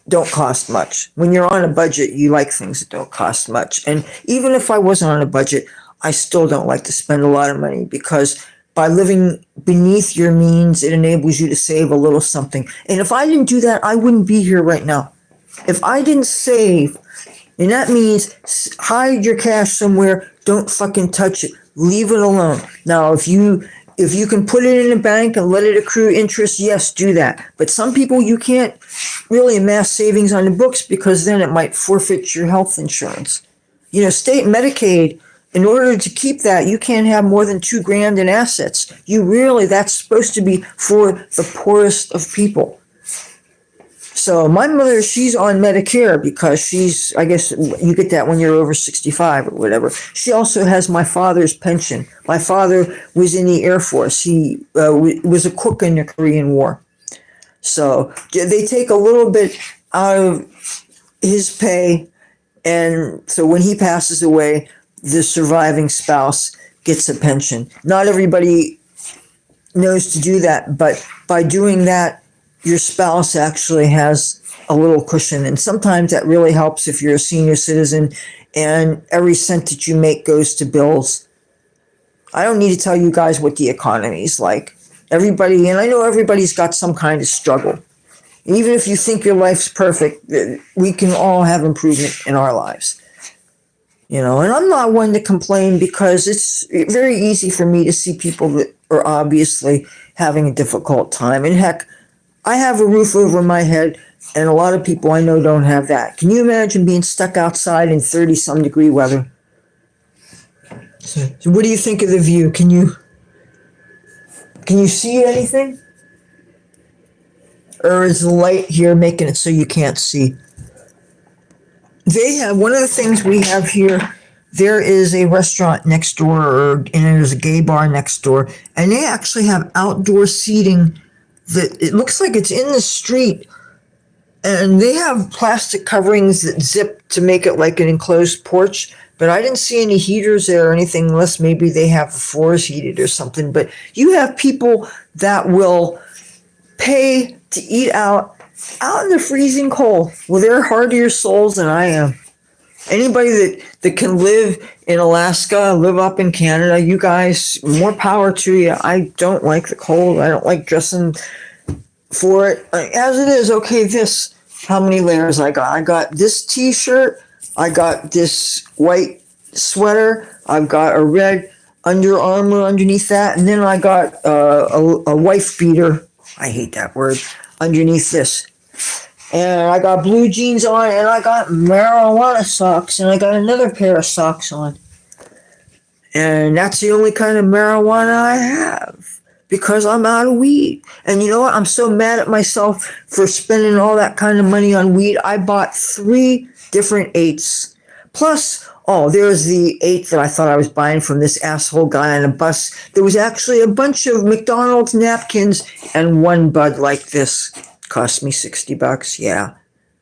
don't cost much. When you're on a budget, you like things that don't cost much. And even if I wasn't on a budget, I still don't like to spend a lot of money, because by living beneath your means, it enables you to save a little something. And if I didn't do that, I wouldn't be here right now. If I didn't save, and that means hide your cash somewhere, don't fucking touch it, leave it alone. Now, if you can put it in a bank and let it accrue interest, yes, do that. But some people, you can't really amass savings on the books, because then it might forfeit your health insurance. State Medicaid, in order to keep that, you can't have more than $2,000 in assets. That's supposed to be for the poorest of people. So my mother, she's on Medicare because I guess you get that when you're over 65 or whatever. She also has my father's pension. My father was in the Air Force. He was a cook in the Korean War. So they take a little bit out of his pay, and so when he passes away, the surviving spouse gets a pension. Not everybody knows to do that, but by doing that, your spouse actually has a little cushion. And sometimes that really helps if you're a senior citizen and every cent that you make goes to bills. I don't need to tell you guys what the economy is like. Everybody, and I know everybody's got some kind of struggle. Even if you think your life's perfect, we can all have improvement in our lives. And I'm not one to complain, because it's very easy for me to see people that are obviously having a difficult time. And heck, I have a roof over my head, and a lot of people I know don't have that. Can you imagine being stuck outside in 30-some degree weather? So what do you think of the view? Can you see anything? Or is the light here making it so you can't see? They have, one of the things we have here, there is a restaurant next door, and there's a gay bar next door, and they actually have outdoor seating that it looks like it's in the street, and they have plastic coverings that zip to make it like an enclosed porch, but I didn't see any heaters there or anything, unless maybe they have the floors heated or something. But you have people that will pay to eat out in the freezing cold. Well, they're hardier souls than I am. Anybody that can live in Alaska, live up in Canada, you guys, more power to you. I don't like the cold. I don't like dressing for it. As it is, okay, this, how many layers I got? I got this t-shirt. I got this white sweater. I've got a red Under Armour underneath that. And then I got a wife beater. I hate that word. Underneath this. And I got blue jeans on, and I got marijuana socks, and I got another pair of socks on. And that's the only kind of marijuana I have, because I'm out of weed. And you know what? I'm so mad at myself for spending all that kind of money on weed. I bought 3 different 8s. Plus, there's the 8 that I thought I was buying from this asshole guy on a bus. There was actually a bunch of McDonald's napkins and 1 Bud like this. Cost me $60. Yeah.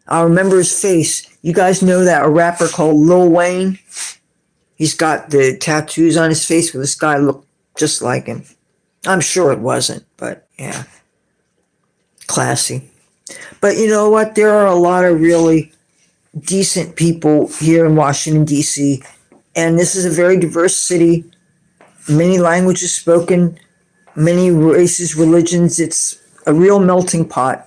I remember his face. You guys know that a rapper called Lil Wayne? He's got the tattoos on his face where this guy looked just like him. I'm sure it wasn't, but yeah. Classy. But you know what? There are a lot of really decent people here in Washington, D.C., and this is a very diverse city. Many languages spoken, many races, religions. It's a real melting pot.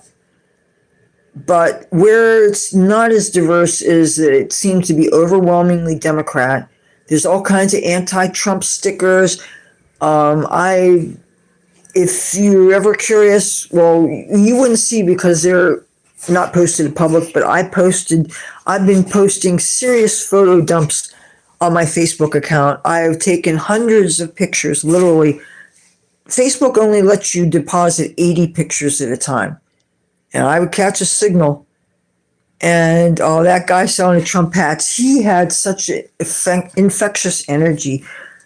But where it's not as diverse is that it seems to be overwhelmingly Democrat. There's all kinds of anti-Trump stickers. If you're ever curious, well, you wouldn't see because they're not posted in public, but I've been posting serious photo dumps on my Facebook account. I've taken hundreds of pictures, literally. Facebook only lets you deposit 80 pictures at a time. And I would catch a signal. And that guy selling the Trump hats, he had such an infectious energy.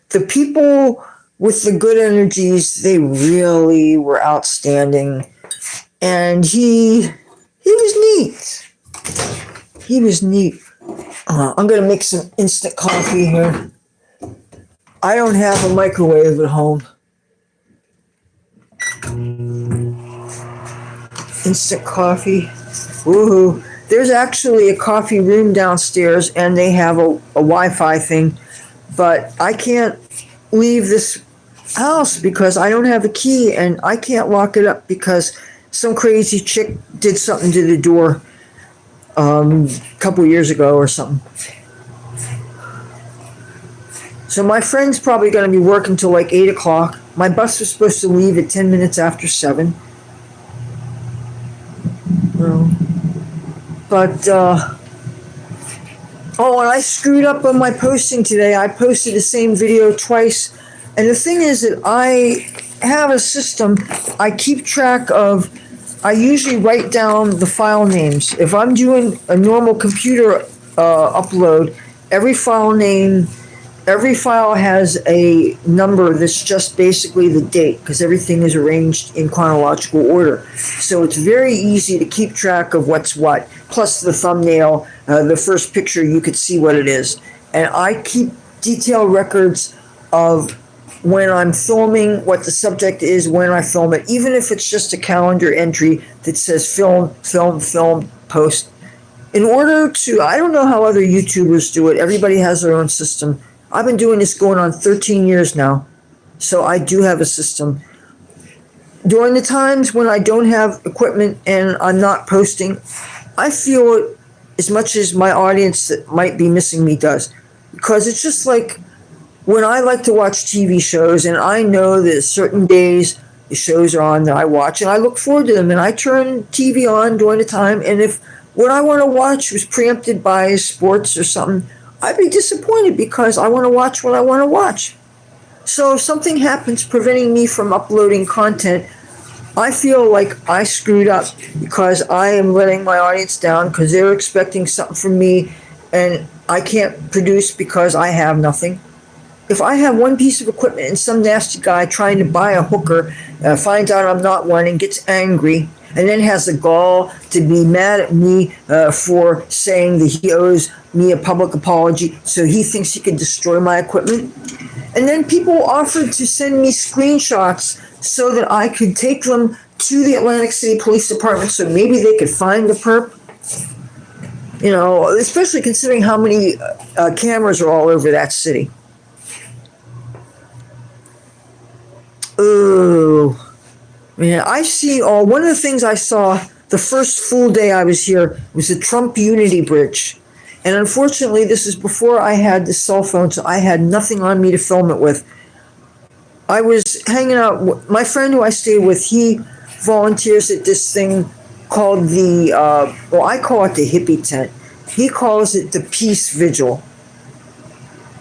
The people with the good energies, they really were outstanding. And he was neat. He was neat. I'm going to make some instant coffee here. I don't have a microwave at home. Instant coffee. Woohoo. There's actually a coffee room downstairs, and they have a Wi-Fi thing, but I can't leave this house because I don't have a key, and I can't lock it up because some crazy chick did something to the door a couple years ago or something. So my friend's probably going to be working till like 8 o'clock. My bus was supposed to leave at 10 minutes after 7. But, and I screwed up on my posting today. I posted the same video twice. And the thing is that I have a system. I keep track of, I usually write down the file names. If I'm doing a normal computer upload, every file has a number that's just basically the date, because everything is arranged in chronological order. So it's very easy to keep track of what's what. Plus the thumbnail, the first picture, you could see what it is. And I keep detailed records of when I'm filming, what the subject is, when I film it, even if it's just a calendar entry that says film, post. In order to, I don't know how other YouTubers do it. Everybody has their own system. I've been doing this going on 13 years now, so I do have a system. During the times when I don't have equipment and I'm not posting, I feel it as much as my audience that might be missing me does. Because it's just like when I like to watch TV shows and I know that certain days The shows are on that I watch, and I look forward to them. And I turn TV on during the time, and if what I want to watch was preempted by sports or something, I'd be disappointed because I want to watch what I want to watch. So if something happens preventing me from uploading content, I feel like I screwed up because I am letting my audience down because they're expecting something from me and I can't produce because I have nothing. If I have one piece of equipment and some nasty guy trying to buy a hooker finds out I'm not one and gets angry and then has the gall to be mad at me for saying that he owes me a public apology, so he thinks he can destroy my equipment. And then people offered to send me screenshots so that I could take them to the Atlantic City Police Department so maybe they could find the perp. You know, especially considering how many cameras are all over that city. Oh, man, I've seen all. One of the things I saw the first full day I was here was the Trump Unity Bridge. And unfortunately, this is before I had the cell phone, so I had nothing on me to film it with. I was hanging out. My friend who I stay with, he volunteers at this thing called the, well, I call it the hippie tent. He calls it the Peace Vigil.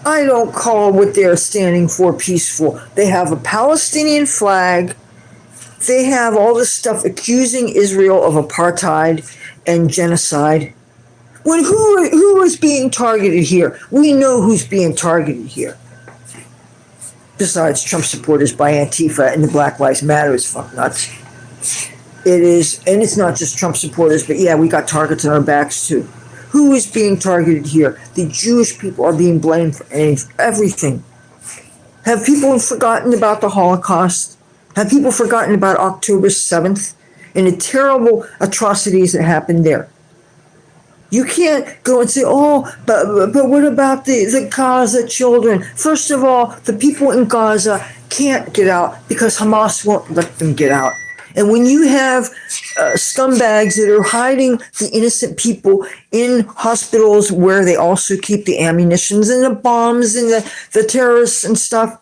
I don't call what they're standing for peaceful. They have a Palestinian flag. They have all this stuff accusing Israel of apartheid and genocide. When who is being targeted here? We know who's being targeted here. Besides Trump supporters by Antifa and the Black Lives Matter is fuck nuts. It is, and it's not just Trump supporters, but yeah, we got targets on our backs too. Who is being targeted here? The Jewish people are being blamed for everything. Have people forgotten about the Holocaust? Have people forgotten about October 7th and the terrible atrocities that happened there? You can't go and say, oh, but what about the Gaza children? First of all, the people in Gaza can't get out because Hamas won't let them get out. And when you have scumbags that are hiding the innocent people in hospitals where they also keep the ammunitions and the bombs and the terrorists and stuff,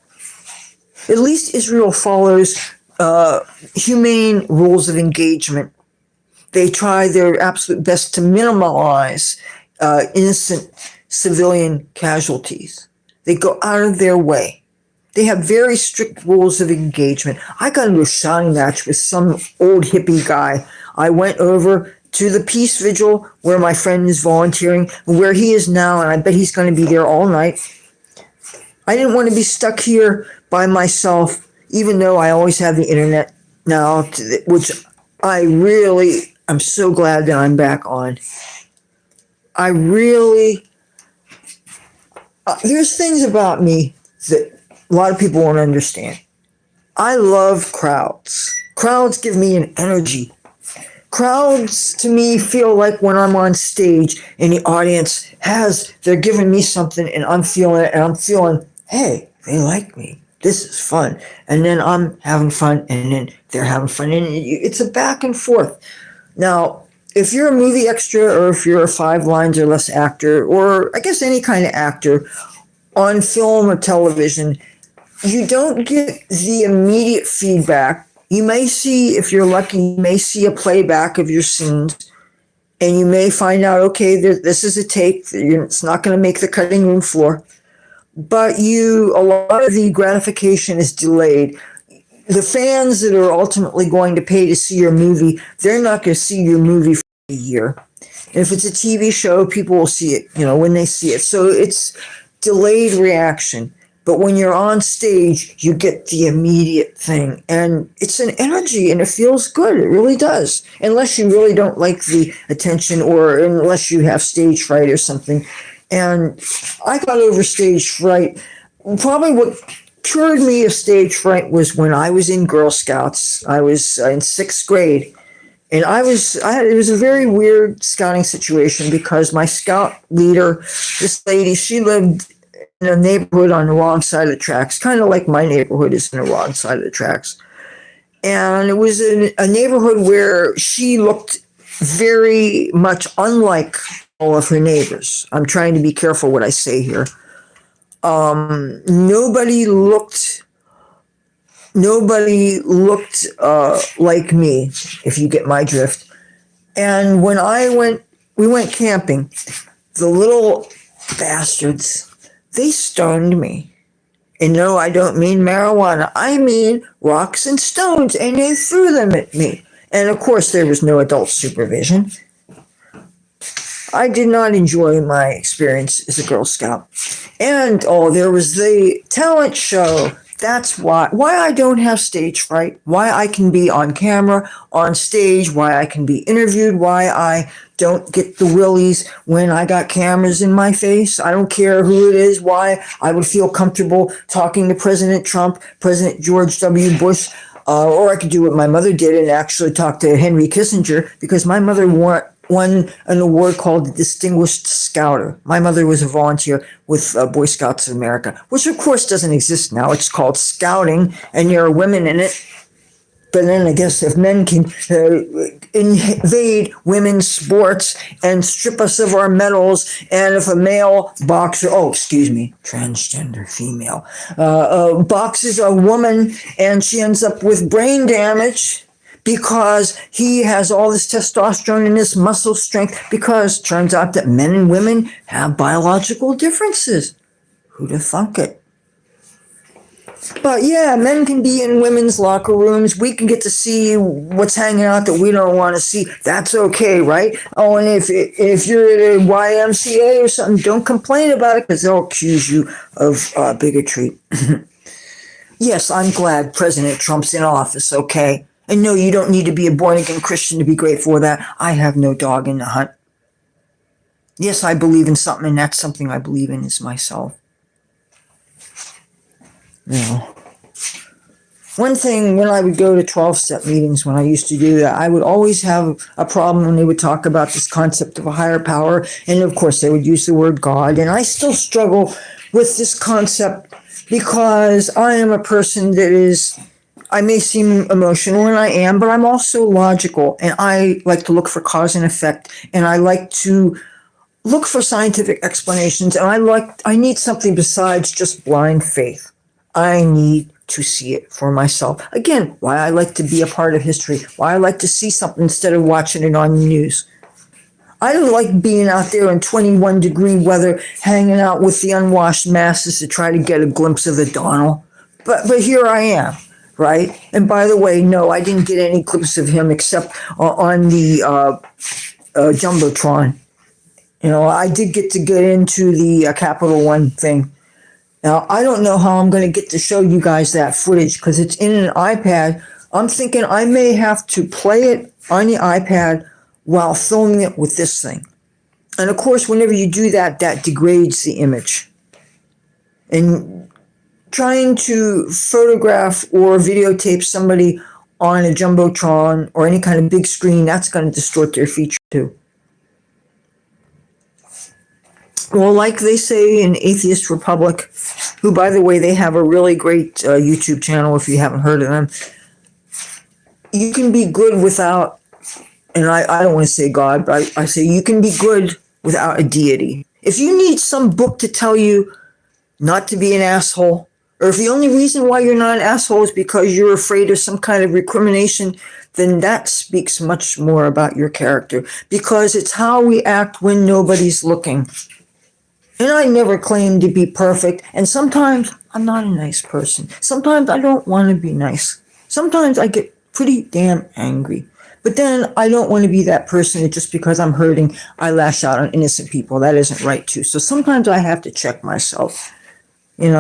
at least Israel follows humane rules of engagement. They try their absolute best to minimize innocent civilian casualties. They go out of their way. They have very strict rules of engagement. I got into a shouting match with some old hippie guy. I went over to the Peace Vigil where my friend is volunteering, where he is now, and I bet he's going to be there all night. I didn't want to be stuck here by myself, even though I always have the internet now, which I'm so glad that I'm back on. There's things about me that a lot of people won't understand. I love crowds. Crowds give me an energy. Crowds to me feel like when I'm on stage and the audience they're giving me something and I'm feeling it and I'm feeling, hey, they like me. This is fun. And then I'm having fun and then they're having fun. And it's a back and forth. Now, if you're a movie extra or if you're a 5 lines or less actor, or I guess any kind of actor on film or television, you don't get the immediate feedback. You may see, if you're lucky, you may see a playback of your scenes, and you may find out, okay, this is a take. It's not going to make the cutting room floor. But a lot of the gratification is delayed. The fans that are ultimately going to pay to see your movie, they're not going to see your movie for a year. And if it's a TV show, people will see it, when they see it. So it's delayed reaction. But when you're on stage, you get the immediate thing. And it's an energy, and it feels good. It really does. Unless you really don't like the attention, or unless you have stage fright or something. And I got over stage fright. Probably what cured me of stage fright was when I was in Girl Scouts. I was in 6th grade. And it was a very weird scouting situation because my scout leader, this lady, she lived in a neighborhood on the wrong side of the tracks, kind of like my neighborhood is on the wrong side of the tracks. And it was a neighborhood where she looked very much unlike all of her neighbors. I'm trying to be careful what I say here. Nobody looked nobody looked like me, if you get my drift. And when we went camping, the little bastards, they stoned me. And no, I don't mean marijuana. I mean rocks and stones, and they threw them at me. And of course, there was no adult supervision. I did not enjoy my experience as a Girl Scout. And there was the talent show. That's why I don't have stage fright, why I can be on camera, on stage, why I can be interviewed, why I don't get the willies when I got cameras in my face. I don't care who it is, why I would feel comfortable talking to President Trump, President George W. Bush, or I could do what my mother did and actually talk to Henry Kissinger, because my mother won an award called the Distinguished Scouter. My mother was a volunteer with Boy Scouts of America, which of course doesn't exist now. It's called Scouting, and there are women in it. But then I guess if men can invade women's sports and strip us of our medals, and if a male boxer, transgender female, boxes a woman and she ends up with brain damage, because he has all this testosterone and this muscle strength, because it turns out that men and women have biological differences. Who'd have thunk it? But yeah, men can be in women's locker rooms. We can get to see what's hanging out that we don't want to see. That's okay, right? Oh, and if you're at a YMCA or something, don't complain about it, because they'll accuse you of bigotry. Yes, I'm glad President Trump's in office, okay? And no, you don't need to be a born-again Christian to be grateful for that. I have no dog in the hunt. Yes, I believe in something, and that's something I believe in is myself. One thing, when I would go to 12-step meetings, when I used to do that, I would always have a problem when they would talk about this concept of a higher power. And of course, they would use the word God. And I still struggle with this concept, because I am a person that I may seem emotional, and I am, but I'm also logical, and I like to look for cause and effect, and I like to look for scientific explanations, and I need something besides just blind faith. I need to see it for myself. Again, why I like to be a part of history, why I like to see something instead of watching it on the news. I don't like being out there in 21-degree weather, hanging out with the unwashed masses to try to get a glimpse of the Donald. But here I am. Right? And by the way, no, I didn't get any clips of him except on the Jumbotron. I did get into the Capital One thing. Now, I don't know how I'm going to get to show you guys that footage, because it's in an iPad. I'm thinking I may have to play it on the iPad while filming it with this thing. And of course, whenever you do that, that degrades the image. And trying to photograph or videotape somebody on a Jumbotron or any kind of big screen, that's going to distort their feature too. Well, like they say in Atheist Republic, who, by the way, they have a really great YouTube channel if you haven't heard of them, you can be good without, and I don't want to say God, but I say you can be good without a deity. If you need some book to tell you not to be an asshole, or if the only reason why you're not an asshole is because you're afraid of some kind of recrimination, then that speaks much more about your character, because it's how we act when nobody's looking. And I never claim to be perfect, and sometimes I'm not a nice person. Sometimes I don't want to be nice. Sometimes I get pretty damn angry. But then I don't want to be that person that just because I'm hurting, I lash out on innocent people. That isn't right too. So sometimes I have to check myself.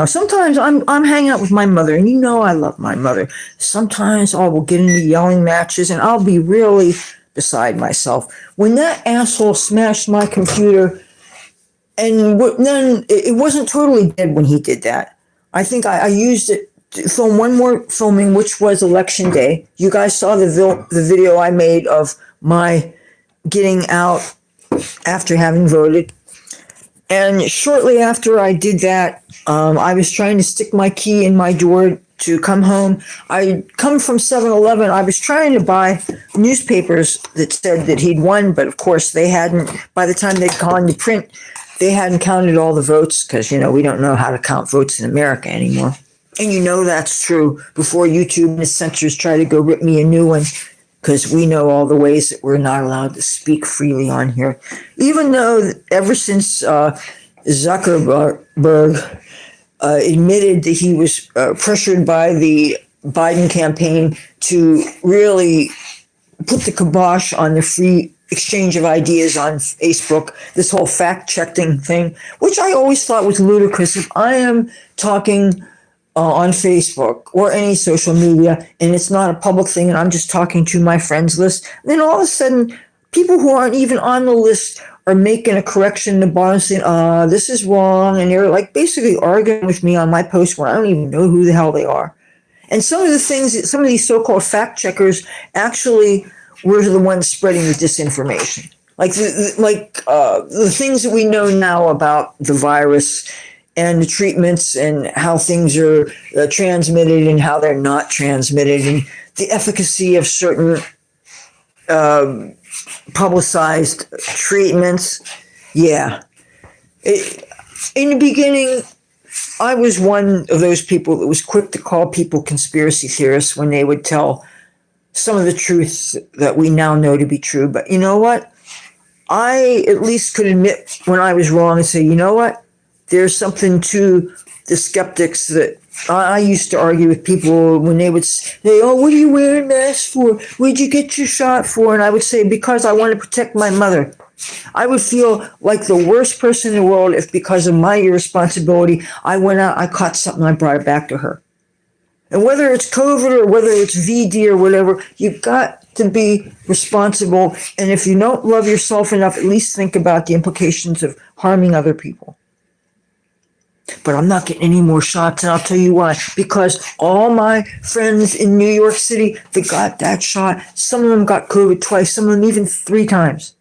Sometimes I'm hanging out with my mother, and I love my mother. Sometimes I will get into yelling matches, and I'll be really beside myself. When that asshole smashed my computer, and then it wasn't totally dead when he did that. I think I used it to film one more filming, which was Election Day. You guys saw the video I made of my getting out after having voted. And shortly after I did that, I was trying to stick my key in my door to come home. I come from 7-Eleven. I was trying to buy newspapers that said that he'd won, but of course they hadn't. By the time they'd gone to print, they hadn't counted all the votes, because, we don't know how to count votes in America anymore. And you know that's true before YouTube and the censors try to go rip me a new one, because we know all the ways that we're not allowed to speak freely on here. Even though ever since Zuckerberg admitted that he was pressured by the Biden campaign to really put the kibosh on the free exchange of ideas on Facebook, this whole fact checking thing, which I always thought was ludicrous. If I am talking on Facebook or any social media and it's not a public thing and I'm just talking to my friends list, then all of a sudden people who aren't even on the list are making a correction in the bottom saying, this is wrong. And they're like basically arguing with me on my post when I don't even know who the hell they are. And some of the things, some of these so-called fact checkers actually were the ones spreading the disinformation. Like the things that we know now about the virus and the treatments and how things are transmitted and how they're not transmitted and the efficacy of certain publicized treatments. Yeah. In the beginning, I was one of those people that was quick to call people conspiracy theorists when they would tell some of the truths that we now know to be true. But you know what? I at least could admit when I was wrong and say, you know what? There's something to the skeptics that I used to argue with people when they would say, oh, what are you wearing masks for? Where'd you get your shot for? And I would say, because I want to protect my mother. I would feel like the worst person in the world if because of my irresponsibility, I went out, I caught something, I brought it back to her. And whether it's COVID or whether it's VD or whatever, you've got to be responsible. And if you don't love yourself enough, at least think about the implications of harming other people. But I'm not getting any more shots, and I'll tell you why. Because all my friends in New York City that got that shot, some of them got COVID twice, some of them even 3 times.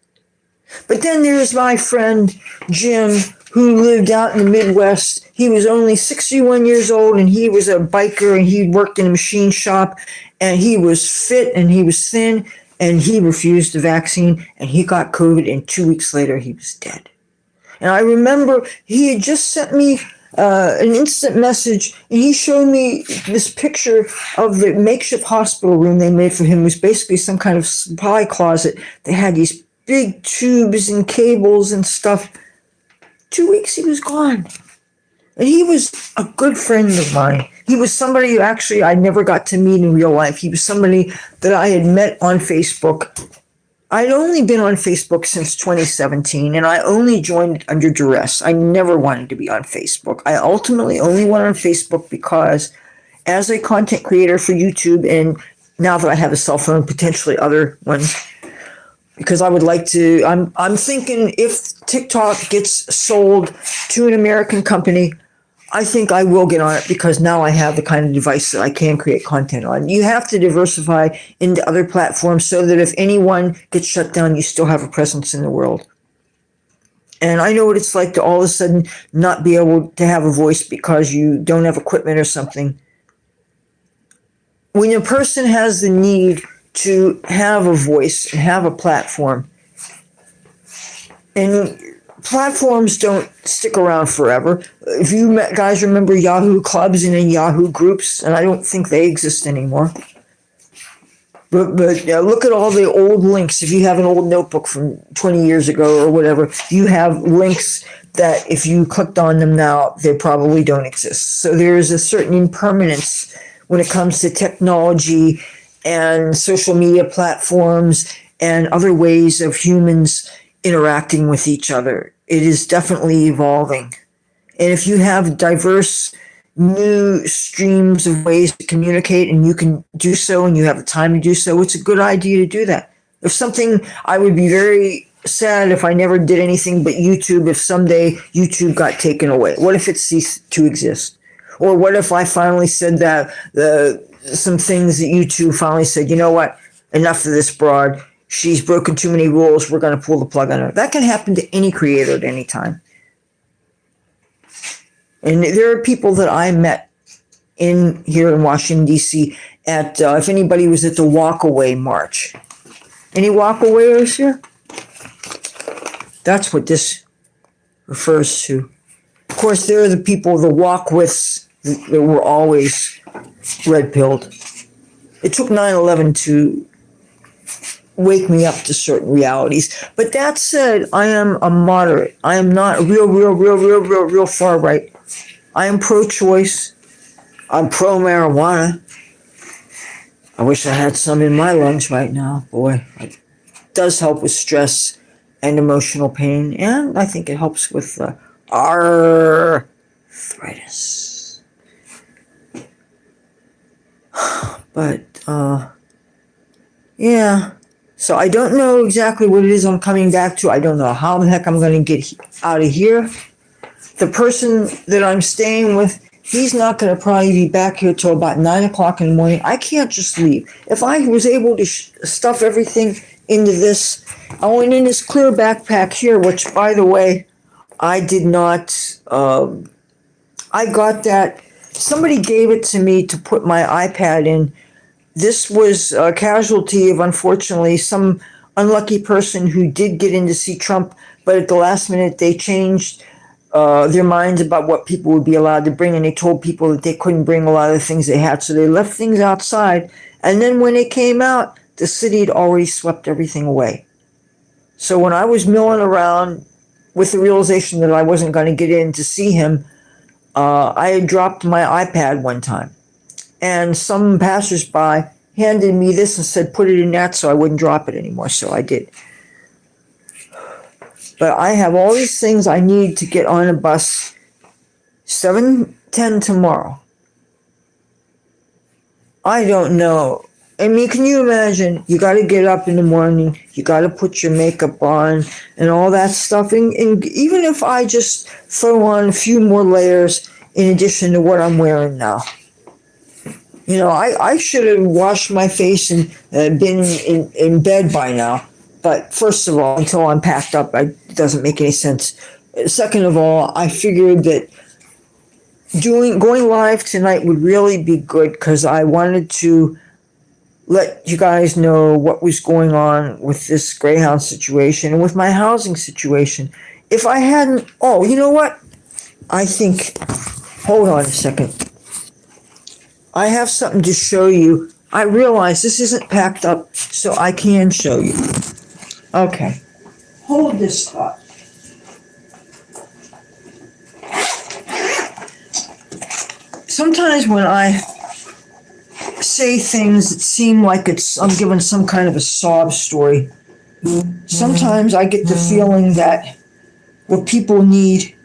But then there's my friend Jim, who lived out in the Midwest. He was only 61 years old, and he was a biker, and he worked in a machine shop, and he was fit, and he was thin, and he refused the vaccine, and he got COVID, and 2 weeks later, he was dead. And I remember he had just sent me an instant message, and he showed me this picture of the makeshift hospital room they made for him. It was basically some kind of supply closet. They had these big tubes and cables and stuff. 2 weeks, he was gone. And he was a good friend of mine. He was somebody who actually I never got to meet in real life. He was somebody that I had met on Facebook. I'd only been on Facebook since 2017, and I only joined under duress. I never wanted to be on Facebook. I ultimately only went on Facebook because as a content creator for YouTube, and now that I have a cell phone, potentially other ones, because I would like to, I'm thinking if TikTok gets sold to an American company, I think I will get on it because now I have the kind of device that I can create content on. You have to diversify into other platforms so that if anyone gets shut down, you still have a presence in the world. And I know what it's like to all of a sudden not be able to have a voice because you don't have equipment or something. When a person has the need to have a voice and have a platform, and platforms don't stick around forever. If you guys remember Yahoo clubs and then Yahoo groups, and I don't think they exist anymore. But look at all the old links. If you have an old notebook from 20 years ago or whatever, you have links that if you clicked on them now, they probably don't exist. So there is a certain impermanence when it comes to technology and social media platforms and other ways of humans interacting with each other. It is definitely evolving. And if you have diverse new streams of ways to communicate and you can do so and you have the time to do so, it's a good idea to do that. If something, I would be very sad if I never did anything but YouTube, if someday YouTube got taken away. What if it ceased to exist? Or what if I finally said that some things that YouTube finally said, you know what, enough of this broad. She's broken too many rules. We're going to pull the plug on her. That can happen to any creator at any time. And there are people that I met here in Washington, D.C. at, if anybody was at the Walkaway March. Any walkawayers here? That's what this refers to. Of course, there are the people, the walk-withs, that were always red-pilled. It took 9/11 to wake me up to certain realities. But that said, I am a moderate. I am not real far right. I am pro-choice. I'm pro-marijuana. I wish I had some in my lungs right now. Boy, it does help with stress and emotional pain, and I think it helps with arthritis. But, yeah. So I don't know exactly what it is I'm coming back to. I don't know how the heck I'm going to get out of here. The person that I'm staying with, he's not going to probably be back here till about 9 o'clock in the morning. I can't just leave. If I was able to stuff everything into this, I went in this clear backpack here, which, by the way, I did not, I got that. Somebody gave it to me to put my iPad in. This was a casualty of, unfortunately, some unlucky person who did get in to see Trump, but at the last minute they changed their minds about what people would be allowed to bring, and they told people that they couldn't bring a lot of the things they had, so they left things outside. And then when it came out, the city had already swept everything away. So when I was milling around with the realization that I wasn't going to get in to see him, I had dropped my iPad one time. And some passersby handed me this and said, put it in that so I wouldn't drop it anymore. So I did. But I have all these things I need to get on a bus 7:10 tomorrow. I don't know. I mean, can you imagine? You got to get up in the morning. You got to put your makeup on and all that stuff. And even if I just throw on a few more layers in addition to what I'm wearing now. You know, I should have washed my face and been in bed by now. But first of all, until I'm packed up, it doesn't make any sense. Second of all, I figured that going live tonight would really be good because I wanted to let you guys know what was going on with this Greyhound situation and with my housing situation. If I hadn't, oh, you know what? I think, hold on a second. I have something to show you. I realize this isn't packed up, so I can show you. Okay. Hold this thought. Sometimes when I say things that seem like I'm giving some kind of a sob story, sometimes I get the feeling that what people need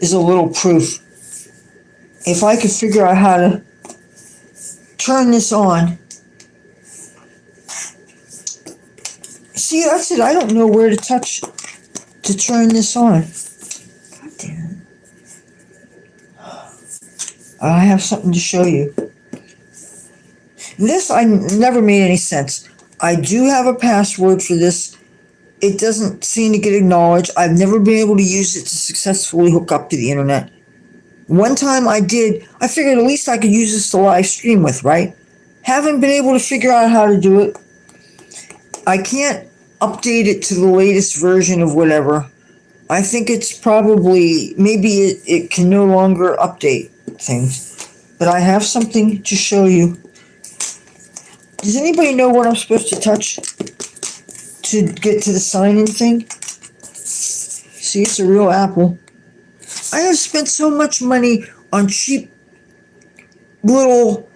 is a little proof. If I could figure out how to turn this on. See, that's it. I don't know where to touch to turn this on. God damn it. I have something to show you. This never made any sense. I do have a password for this. It doesn't seem to get acknowledged. I've never been able to use it to successfully hook up to the internet. One time I did, I figured at least I could use this to live stream with, right? Haven't been able to figure out how to do it. I can't update it to the latest version of whatever. I think it's probably, maybe it can no longer update things. But I have something to show you. Does anybody know what I'm supposed to touch to get to the sign-in thing? See, it's a real Apple. I have spent so much money on cheap little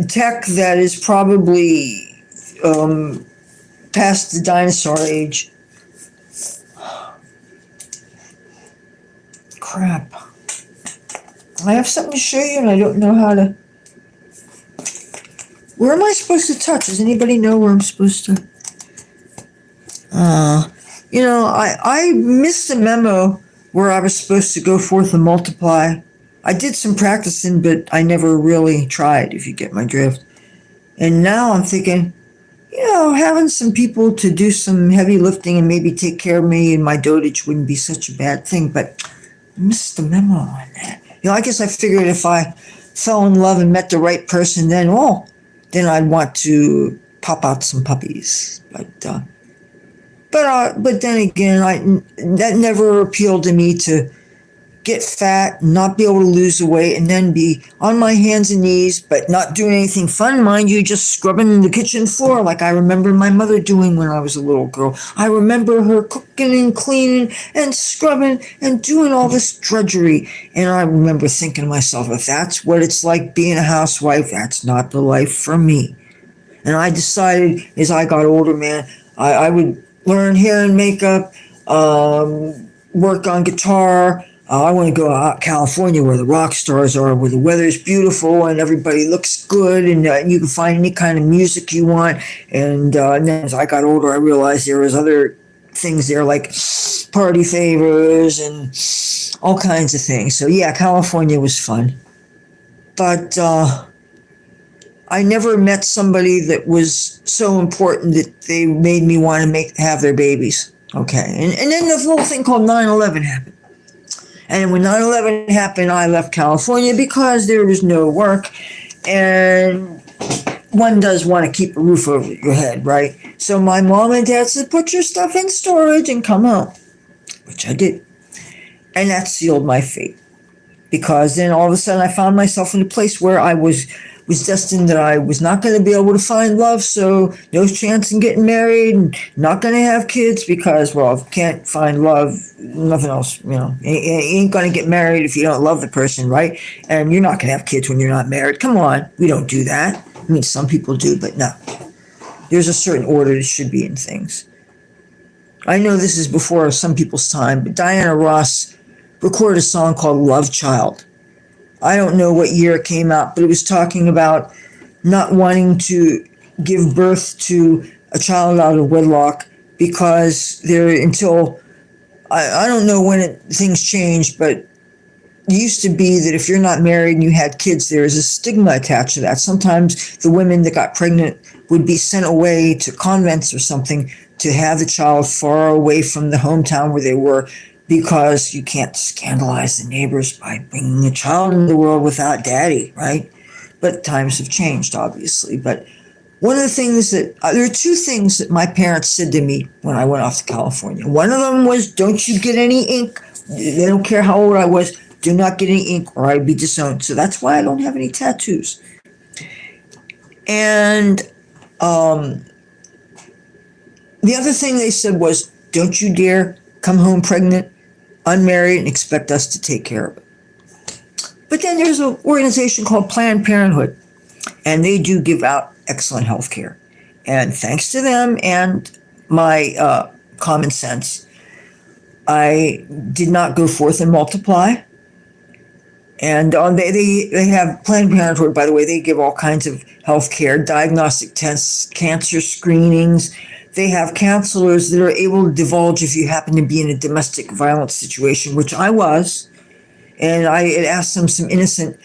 tech that is probably past the dinosaur age. Crap. I have something to show you and I don't know how to... Where am I supposed to touch? Does anybody know where I'm supposed to... You know, I missed the memo where I was supposed to go forth and multiply. I did some practicing, but I never really tried, if you get my drift. And now I'm thinking, you know, having some people to do some heavy lifting and maybe take care of me and my dotage wouldn't be such a bad thing, but I missed the memo on that. You know, I guess I figured if I fell in love and met the right person, then I'd want to pop out some puppies. But then again, that never appealed to me to get fat, not be able to lose the weight, and then be on my hands and knees, but not doing anything fun, mind you, just scrubbing the kitchen floor like I remember my mother doing when I was a little girl. I remember her cooking and cleaning and scrubbing and doing all this drudgery. And I remember thinking to myself, if that's what it's like being a housewife, that's not the life for me. And I decided as I got older, man, I would learn hair and makeup, work on guitar. I want to go out California where the rock stars are, where the weather's beautiful and everybody looks good, and you can find any kind of music you want. And then as I got older, I realized there was other things there like party favors and all kinds of things. So yeah, California was fun. But I never met somebody that was so important that they made me want to have their babies. Okay. And then this little thing called 9/11 happened. And when 9/11 happened, I left California because there was no work. And one does want to keep a roof over your head, right? So my mom and dad said, put your stuff in storage and come home, which I did. And that sealed my fate. Because then all of a sudden I found myself in a place where I was destined that I was not going to be able to find love, so no chance in getting married, and not going to have kids because, well, if you can't find love, nothing else, you ain't going to get married if you don't love the person, right? And you're not going to have kids when you're not married. Come on, we don't do that. I mean, some people do, but no. There's a certain order that should be in things. I know this is before some people's time, but Diana Ross recorded a song called Love Child. I don't know what year it came out, but it was talking about not wanting to give birth to a child out of wedlock because I don't know when things changed, but it used to be that if you're not married and you had kids, there is a stigma attached to that. Sometimes the women that got pregnant would be sent away to convents or something to have the child far away from the hometown where they were, because you can't scandalize the neighbors by bringing a child into the world without daddy, right? But times have changed, obviously. But one of the things that, there are two things that my parents said to me when I went off to California. One of them was, don't you get any ink. They don't care how old I was. Do not get any ink or I'd be disowned. So that's why I don't have any tattoos. And the other thing they said was, don't you dare come home pregnant, unmarried, and expect us to take care of it. But then there's an organization called Planned Parenthood, and they do give out excellent health care. And thanks to them and my common sense, I did not go forth and multiply. And they have Planned Parenthood, by the way, they give all kinds of health care, diagnostic tests, cancer screenings. They have counselors that are able to divulge if you happen to be in a domestic violence situation, which I was. And I had asked them some innocent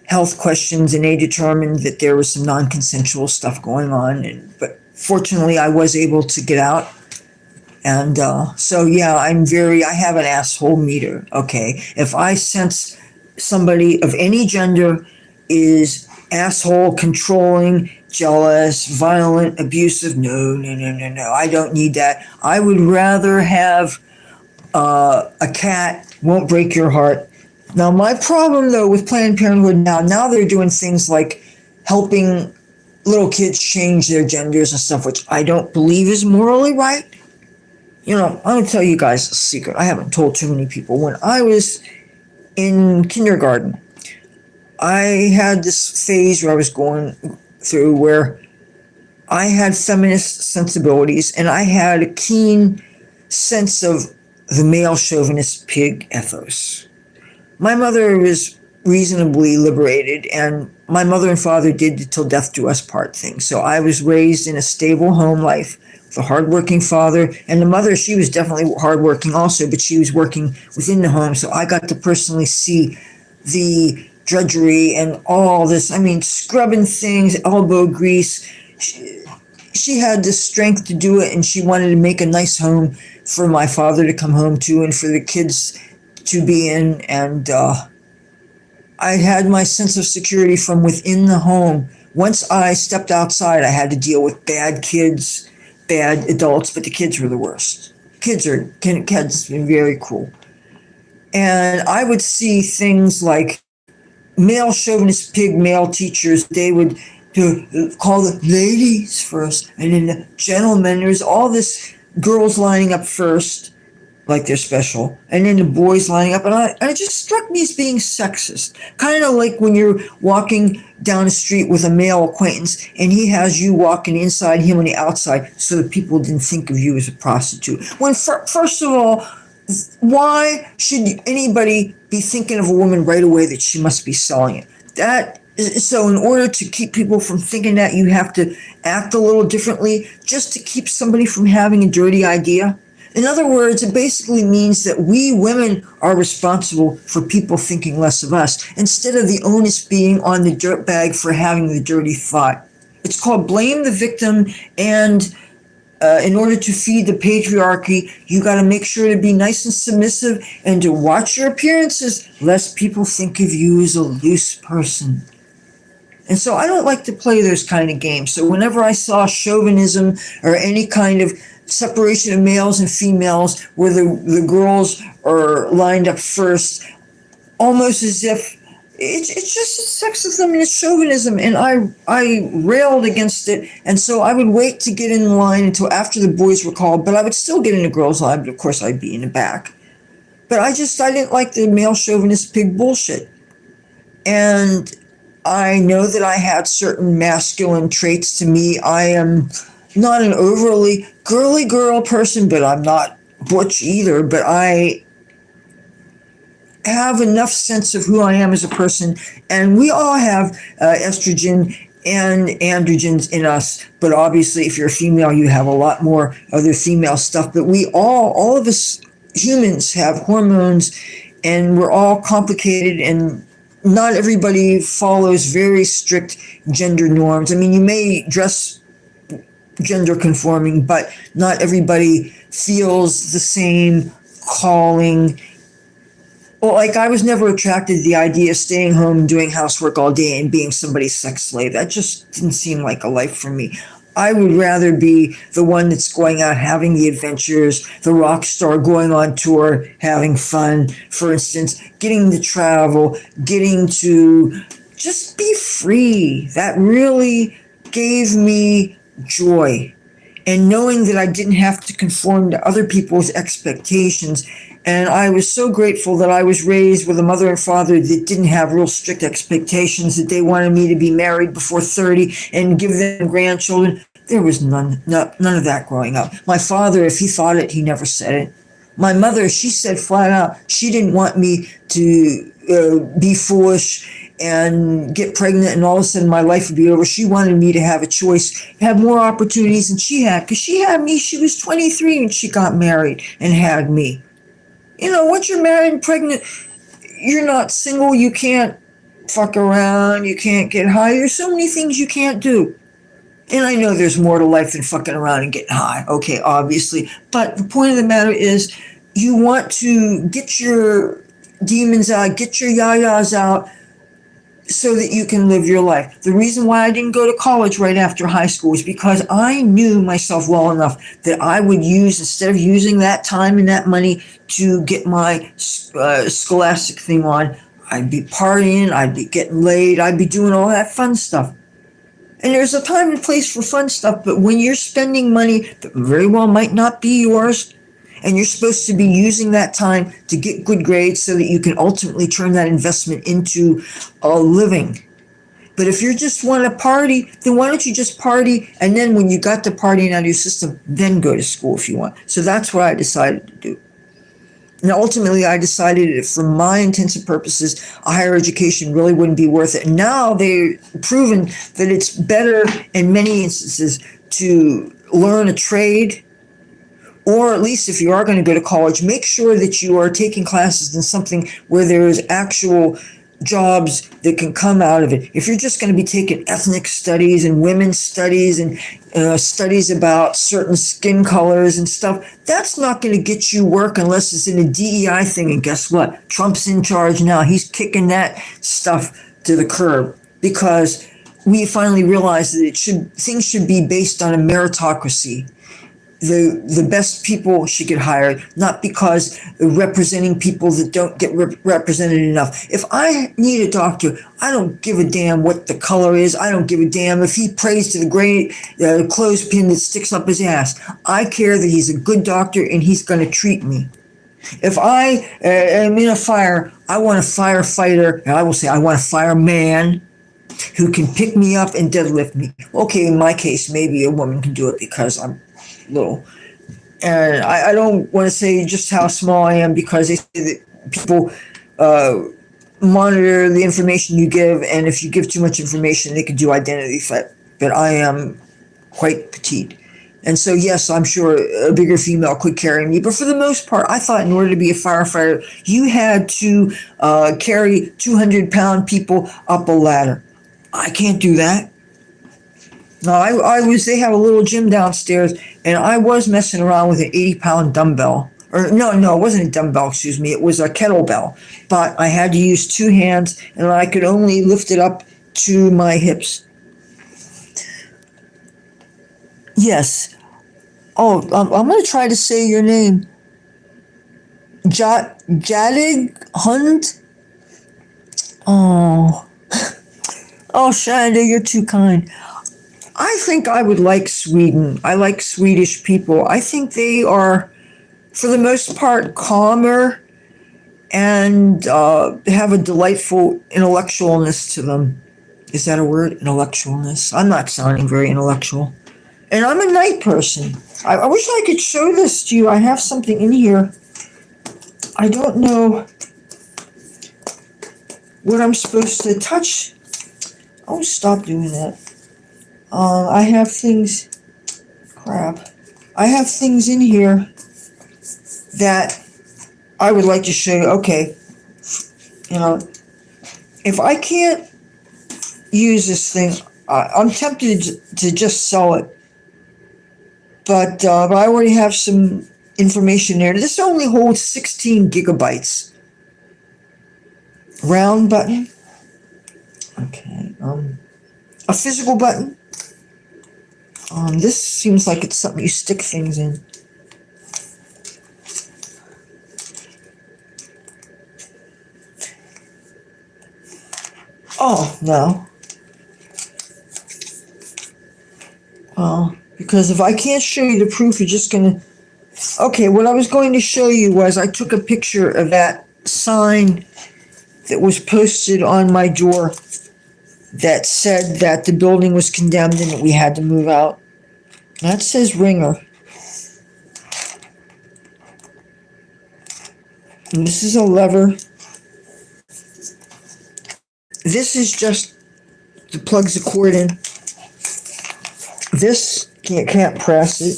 health questions, and they determined that there was some non-consensual stuff going on. But fortunately, I was able to get out. And so, yeah, I have an asshole meter, okay? If I sense somebody of any gender is asshole, controlling, jealous, violent, abusive, no, I don't need that. I would rather have a cat won't break your heart. Now, my problem, though, with Planned Parenthood now they're doing things like helping little kids change their genders and stuff, which I don't believe is morally right. You know, I'm going to tell you guys a secret. I haven't told too many people. When I was in kindergarten, I had this phase where I was going through where I had feminist sensibilities, and I had a keen sense of the male chauvinist pig ethos. My mother was reasonably liberated, and my mother and father did the till death do us part thing. So I was raised in a stable home life with a hardworking father, and the mother, she was definitely hardworking also, but she was working within the home. So I got to personally see the drudgery and all this, scrubbing things, elbow grease. She had the strength to do it, and she wanted to make a nice home for my father to come home to and for the kids to be in. And I had my sense of security from within the home. Once I stepped outside, I had to deal with bad kids, bad adults, but the kids were the worst. Kids are very cruel. And I would see things like male chauvinist pig male teachers. They would call the ladies first, and then the gentlemen. There's all this girls lining up first, like they're special, and then the boys lining up, and it just struck me as being sexist. Kind of like when you're walking down the street with a male acquaintance, and he has you walking inside him on the outside, so that people didn't think of you as a prostitute. When first of all, why should anybody be thinking of a woman right away that she must be selling it? So in order to keep people from thinking that, you have to act a little differently just to keep somebody from having a dirty idea. In other words, it basically means that we women are responsible for people thinking less of us, instead of the onus being on the dirtbag for having the dirty thought. It's called blame the victim, and in order to feed the patriarchy, you got to make sure to be nice and submissive and to watch your appearances, lest people think of you as a loose person. And so I don't like to play those kind of games. So whenever I saw chauvinism or any kind of separation of males and females where the girls are lined up first, almost as if it's just sexism and it's chauvinism, and I railed against it. And so I would wait to get in line until after the boys were called, but I would still get in the girls' line, but of course I'd be in the back. But I didn't like the male chauvinist pig bullshit. And I know that I had certain masculine traits to me. I am not an overly girly girl person, but I'm not butch either. But I have enough sense of who I am as a person, and we all have estrogen and androgens in us. But obviously, if you're a female, you have a lot more other female stuff. But we all of us humans have hormones, and we're all complicated, and not everybody follows very strict gender norms. I mean, you may dress gender conforming, but not everybody feels the same calling. Well, like I was never attracted to the idea of staying home and doing housework all day and being somebody's sex slave. That just didn't seem like a life for me. I would rather be the one that's going out having the adventures, the rock star going on tour, having fun, for instance, getting to travel, getting to just be free. That really gave me joy. And knowing that I didn't have to conform to other people's expectations. And I was so grateful that I was raised with a mother and father that didn't have real strict expectations, that they wanted me to be married before 30 and give them grandchildren. There was none of that growing up. My father, if he thought it, he never said it. My mother, she said flat out, she didn't want me to be foolish and get pregnant and all of a sudden my life would be over. She wanted me to have a choice, have more opportunities than she had, because she had me. She was 23 when she got married and had me. You know, once you're married and pregnant, you're not single. You can't fuck around. You can't get high. There's so many things you can't do. And I know there's more to life than fucking around and getting high. Okay, obviously. But the point of the matter is, you want to get your demons out, get your yayas out, so that you can live your life. The reason why I didn't go to college right after high school is because I knew myself well enough that I would use, instead of using that time and that money to get my scholastic thing on, I'd be partying, I'd be getting laid, I'd be doing all that fun stuff. And there's a time and place for fun stuff, but when you're spending money that very well might not be yours, and you're supposed to be using that time to get good grades so that you can ultimately turn that investment into a living. But if you just want to party, then why don't you just party, and then when you got the partying out of your system, then go to school if you want. So that's what I decided to do. And ultimately, I decided that for my intents and purposes, a higher education really wouldn't be worth it. And now they've proven that it's better in many instances to learn a trade, or at least if you are going to go to college, make sure that you are taking classes in something where there is actual jobs that can come out of it. If you're just going to be taking ethnic studies and women's studies and studies about certain skin colors and stuff, that's not going to get you work unless it's in a DEI thing. And guess what? Trump's in charge now. He's kicking that stuff to the curb because we finally realized that things should be based on a meritocracy. the best people should get hired, not because they're representing people that don't get represented enough. If I need a doctor, I don't give a damn what the color is. I don't give a damn if he prays to the great clothespin that sticks up his ass. I care that he's a good doctor and he's going to treat me. If I am in a fire, I want a firefighter, and I will say I want a fireman who can pick me up and deadlift me. Okay, in my case, maybe a woman can do it because I'm little. And I don't want to say just how small I am, because they say that people monitor the information you give, and if you give too much information, they can do identity theft. But I am quite petite. And so, yes, I'm sure a bigger female could carry me. But for the most part, I thought in order to be a firefighter, you had to carry 200-pound people up a ladder. I can't do that. No, they have a little gym downstairs, and I was messing around with an 80-pound dumbbell. Or no, it wasn't a dumbbell, excuse me. It was a kettlebell. But I had to use two hands, and I could only lift it up to my hips. Yes. Oh, I'm going to try to say your name. Jadig Hunt? Oh. Oh, Shanda, you're too kind. I think I would like Sweden. I like Swedish people. I think they are, for the most part, calmer and have a delightful intellectualness to them. Is that a word? Intellectualness? I'm not sounding very intellectual. And I'm a night person. I wish I could show this to you. I have something in here. I don't know what I'm supposed to touch. Oh, stop doing that. I have things. Crap. I have things in here that I would like to show you. Okay. You know, if I can't use this thing, I'm tempted to just sell it. But I already have some information there. This only holds 16 gigabytes. Round button. Okay. A physical button. This seems like it's something you stick things in. Oh, no. Well, because if I can't show you the proof, you're just going to... Okay, what I was going to show you was I took a picture of that sign that was posted on my door that said that the building was condemned and that we had to move out. That says Ringer. And this is a lever. This is just to plug the cord in. This can't press it.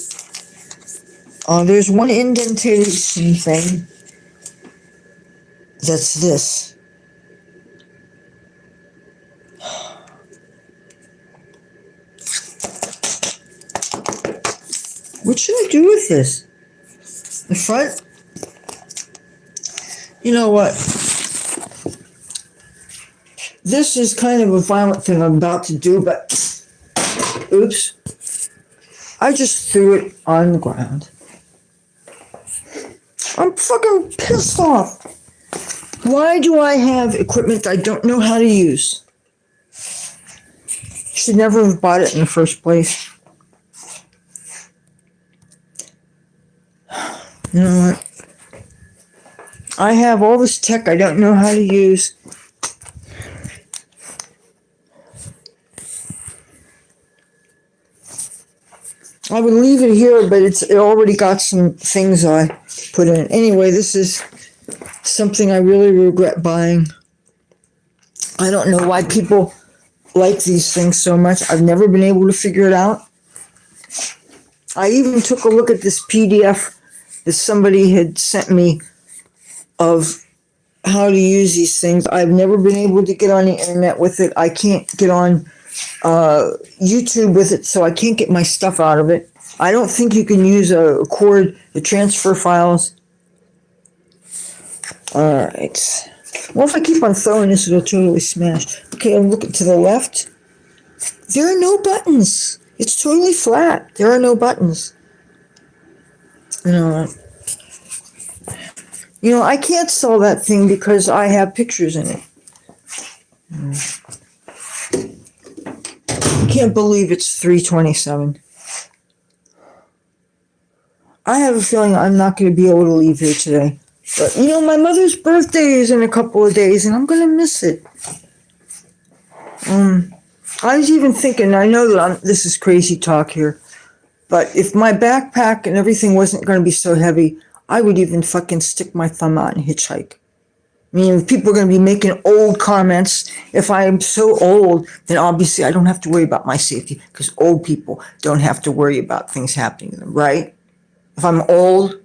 There's one indentation thing. That's this. What should I do with this? The front? You know what? This is kind of a violent thing I'm about to do, but oops. I just threw it on the ground. I'm fucking pissed off. Why do I have equipment I don't know how to use? Should never have bought it in the first place. You know what? I have all this tech I don't know how to use. I would leave it here, but it already got some things I put in. Anyway, this is something I really regret buying. I don't know why people like these things so much. I've never been able to figure it out. I even took a look at this PDF that somebody had sent me of how to use these things. I've never been able to get on the internet with it. I can't get on YouTube with it, so I can't get my stuff out of it. I don't think you can use a cord to transfer files. Alright. Well, if I keep on throwing this, it'll totally smash. Okay, I'm looking to the left. There are no buttons. It's totally flat. There are no buttons. You know, I can't sell that thing because I have pictures in it. I can't believe it's 3:27. I have a feeling I'm not going to be able to leave here today. But, my mother's birthday is in a couple of days, and I'm going to miss it. I was even thinking, I know that this is crazy talk here, but if my backpack and everything wasn't going to be so heavy, I would even fucking stick my thumb out and hitchhike. I mean, if people are going to be making old comments, if I'm so old, then obviously I don't have to worry about my safety, because old people don't have to worry about things happening to them, right? If I'm old,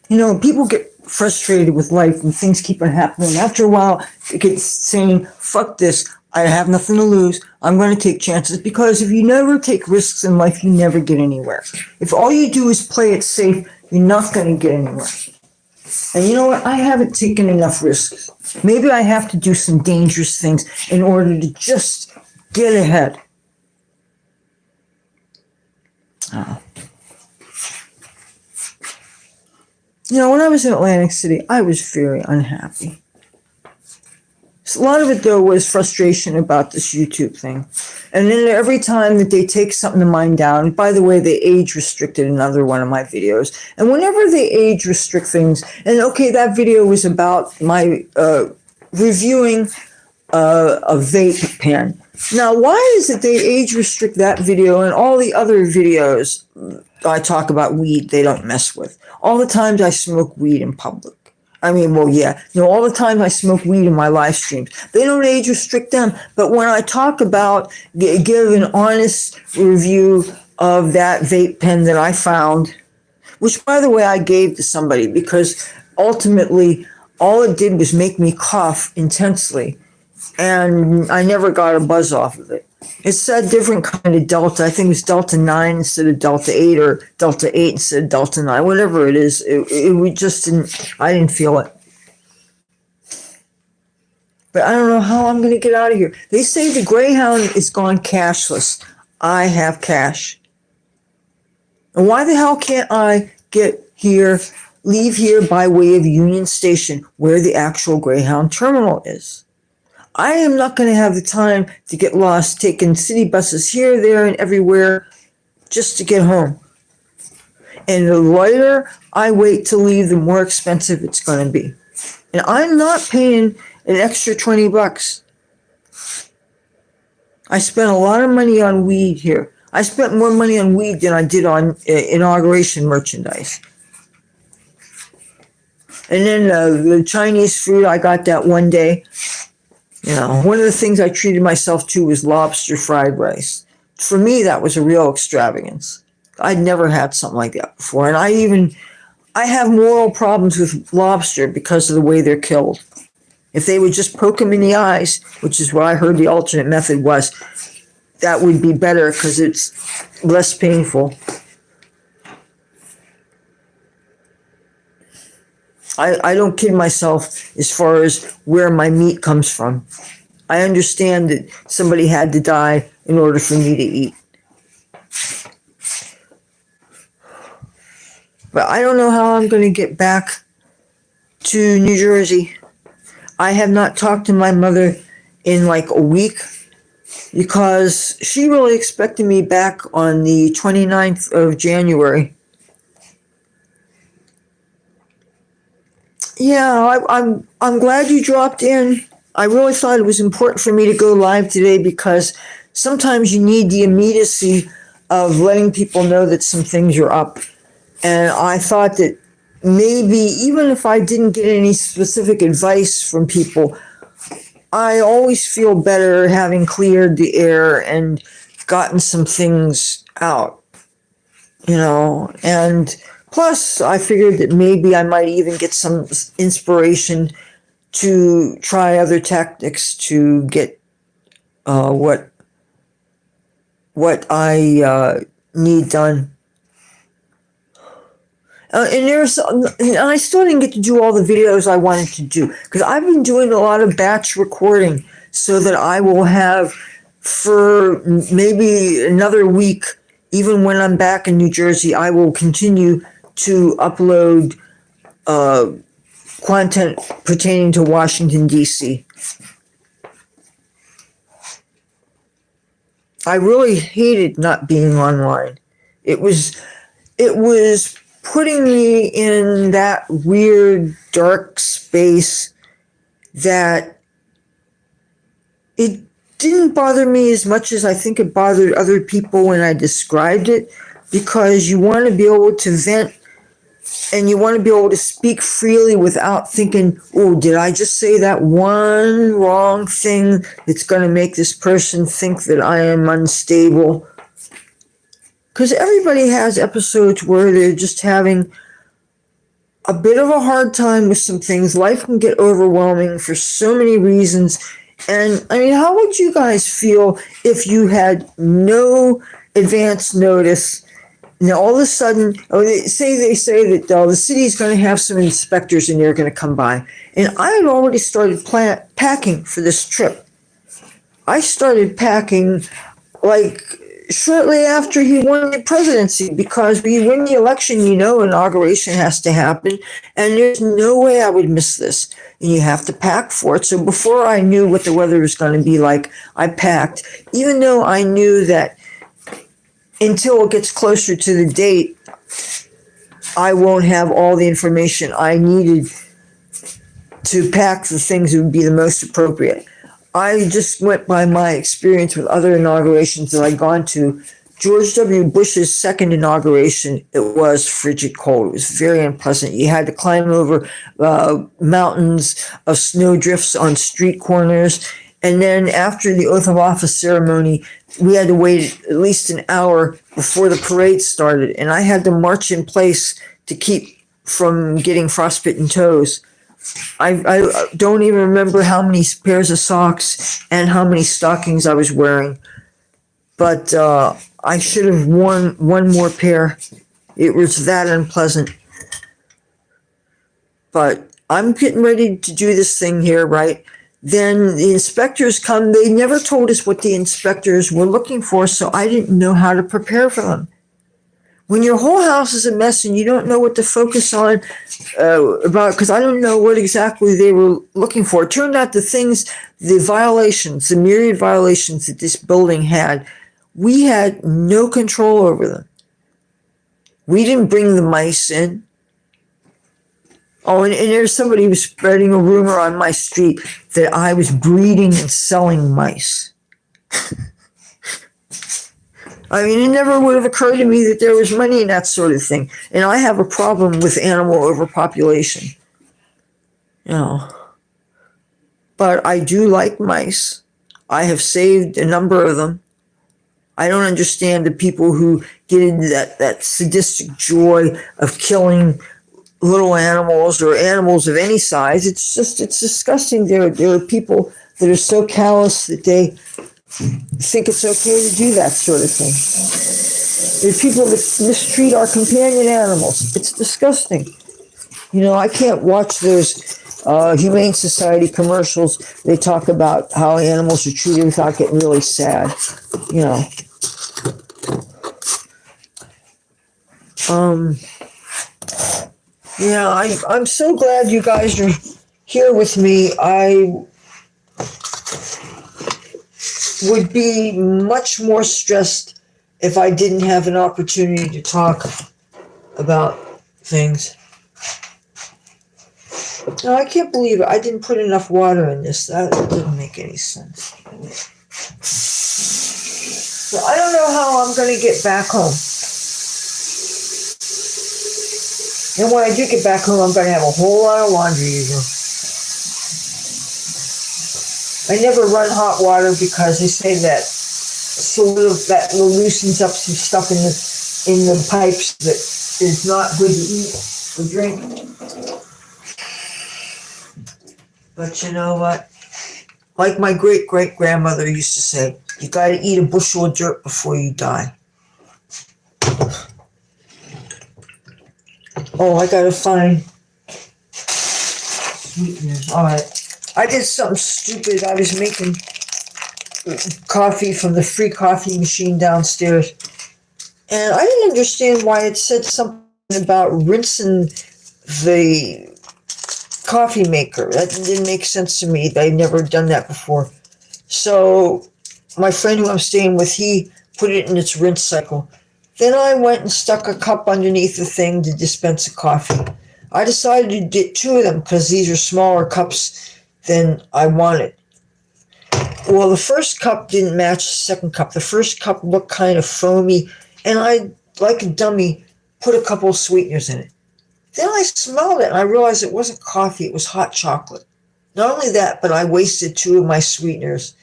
people get frustrated with life and things keep on happening. After a while, it gets saying, fuck this, I have nothing to lose, I'm going to take chances, because if you never take risks in life, you never get anywhere. If all you do is play it safe, you're not going to get anywhere. And you know what? I haven't taken enough risks. Maybe I have to do some dangerous things in order to just get ahead. When I was in Atlantic City, I was very unhappy. A lot of it, though, was frustration about this YouTube thing. And then every time that they take something of mine down, by the way, they age restricted another one of my videos. And whenever they age restrict things, and okay, that video was about my reviewing a vape pen. Now, why is it they age restrict that video and all the other videos I talk about weed they don't mess with? All the times I smoke weed in public. I mean, well, yeah, all the times I smoke weed in my live streams. They don't age restrict them. But when I talk about, give an honest review of that vape pen that I found, which, by the way, I gave to somebody because ultimately all it did was make me cough intensely. And I never got a buzz off of it. It's a different kind of Delta. I think it was Delta 9 instead of Delta 8, or Delta 8 instead of Delta 9, whatever it is. It just didn't, I didn't feel it. But I don't know how I'm going to get out of here. They say the Greyhound is gone cashless. I have cash. And why the hell can't I leave here by way of Union Station, where the actual Greyhound terminal is? I am not going to have the time to get lost taking city buses here, there, and everywhere just to get home. And the later I wait to leave, the more expensive it's going to be. And I'm not paying an extra $20. I spent a lot of money on weed here. I spent more money on weed than I did on inauguration merchandise. And then the Chinese food, I got that one day. One of the things I treated myself to was lobster fried rice. For me, that was a real extravagance. I'd never had something like that before. And I have moral problems with lobster because of the way they're killed. If they would just poke them in the eyes, which is what I heard the alternate method was, that would be better because it's less painful. I don't kid myself as far as where my meat comes from. I understand that somebody had to die in order for me to eat. But I don't know how I'm going to get back to New Jersey. I have not talked to my mother in like a week because she really expected me back on the 29th of January. Yeah, I'm glad you dropped in. I really thought it was important for me to go live today because sometimes you need the immediacy of letting people know that some things are up. And I thought that maybe even if I didn't get any specific advice from people, I always feel better having cleared the air and gotten some things out, and plus, I figured that maybe I might even get some inspiration to try other tactics to get what I need done. And I still didn't get to do all the videos I wanted to do because I've been doing a lot of batch recording so that I will have for maybe another week even when I'm back in New Jersey, I will continue to upload content pertaining to Washington, D.C. I really hated not being online. It was putting me in that weird dark space that it didn't bother me as much as I think it bothered other people when I described it, because you want to be able to vent and you want to be able to speak freely without thinking, oh, did I just say that one wrong thing that's going to make this person think that I am unstable? Because everybody has episodes where they're just having a bit of a hard time with some things. Life can get overwhelming for so many reasons. And I mean, how would you guys feel if you had no advance notice? Now, all of a sudden, they say that the city's going to have some inspectors and they're going to come by. And I had already started packing for this trip. I started packing like shortly after he won the presidency, because when you win the election, inauguration has to happen, and there's no way I would miss this. And you have to pack for it. So before I knew what the weather was going to be like, I packed, even though I knew that until it gets closer to the date, I won't have all the information I needed to pack the things that would be the most appropriate. I just went by my experience with other inaugurations that I'd gone to. George W. Bush's second inauguration, it was frigid cold. It was very unpleasant. You had to climb over mountains of snowdrifts on street corners. And then after the oath of office ceremony, we had to wait at least an hour before the parade started. And I had to march in place to keep from getting frostbitten toes. I don't even remember how many pairs of socks and how many stockings I was wearing. But I should have worn one more pair. It was that unpleasant. But I'm getting ready to do this thing here, right? Then the inspectors come. They never told us what the inspectors were looking for, so I didn't know how to prepare for them. When your whole house is a mess and you don't know what to focus on about, because I don't know what exactly they were looking for. It turned out the violations, the myriad violations that this building had, we had no control over them. We didn't bring the mice in. Oh, and there's somebody who was spreading a rumor on my street that I was breeding and selling mice. I mean, it never would have occurred to me that there was money in that sort of thing. And I have a problem with animal overpopulation. But I do like mice. I have saved a number of them. I don't understand the people who get into that sadistic joy of killing little animals or animals of any size. It's disgusting. There are people that are so callous that they think it's okay to do that sort of thing. There are people that mistreat our companion animals. It's disgusting. I can't watch those Humane Society commercials. They talk about how animals are treated without getting really sad. I'm so glad you guys are here with me. I would be much more stressed if I didn't have an opportunity to talk about things. No, I can't believe it. I didn't put enough water in this. That didn't make any sense. So I don't know how I'm going to get back home. And when I do get back home, I'm going to have a whole lot of laundry to do. I never run hot water because they say that that loosens up some stuff in the pipes that is not good to eat or drink. But you know what? Like my great-great-grandmother used to say, you got to eat a bushel of dirt before you die. Oh, I got to find sweeteners. All right. I did something stupid. I was making coffee from the free coffee machine downstairs. And I didn't understand why it said something about rinsing the coffee maker. That didn't make sense to me. I'd never done that before. So my friend who I'm staying with, he put it in its rinse cycle. Then I went and stuck a cup underneath the thing to dispense the coffee. I decided to get two of them because these are smaller cups than I wanted. Well, the first cup didn't match the second cup. The first cup looked kind of foamy, and I, like a dummy, put a couple of sweeteners in it. Then I smelled it, and I realized it wasn't coffee, it was hot chocolate. Not only that, but I wasted two of my sweeteners,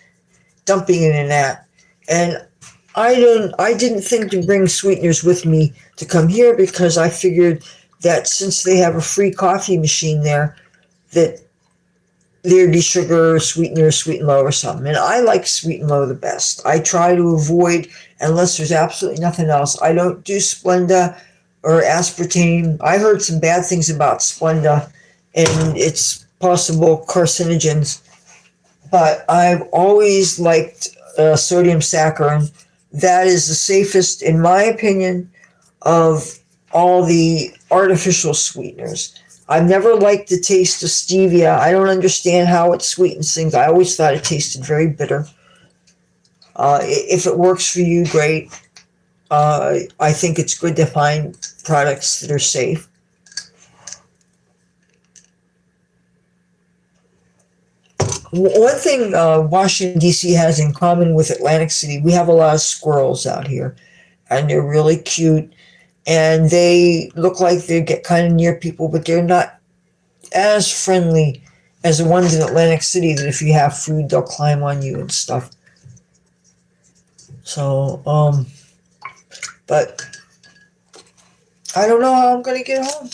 dumping it in that. And I didn't think to bring sweeteners with me to come here because I figured that since they have a free coffee machine there, that there'd be sugar, sweetener, sweet and low or something. And I like sweet and low the best. I try to avoid, unless there's absolutely nothing else. I don't do Splenda or aspartame. I heard some bad things about Splenda and its possible carcinogens, but I've always liked sodium saccharin. That is the safest, in my opinion, of all the artificial sweeteners. I've never liked the taste of stevia. I don't understand how it sweetens things. I always thought it tasted very bitter. If it works for you, great. I think it's good to find products that are safe. One thing Washington, D.C. has in common with Atlantic City, we have a lot of squirrels out here, and they're really cute, and they look like they get kind of near people, but they're not as friendly as the ones in Atlantic City that if you have food, they'll climb on you and stuff. So, but I don't know how I'm going to get home.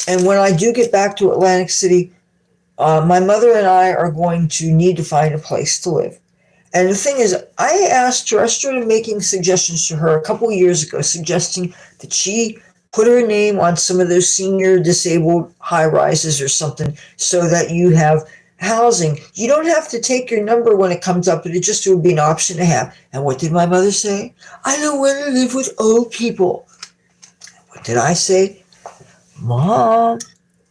And when I do get back to Atlantic City, my mother and I are going to need to find a place to live. And the thing is, I asked her, I started making suggestions to her a couple years ago, suggesting that she put her name on some of those senior disabled high rises or something so that you have housing. You don't have to take your number when it comes up, but it just would be an option to have. And what did my mother say? I don't want to live with old people. What did I say? Mom,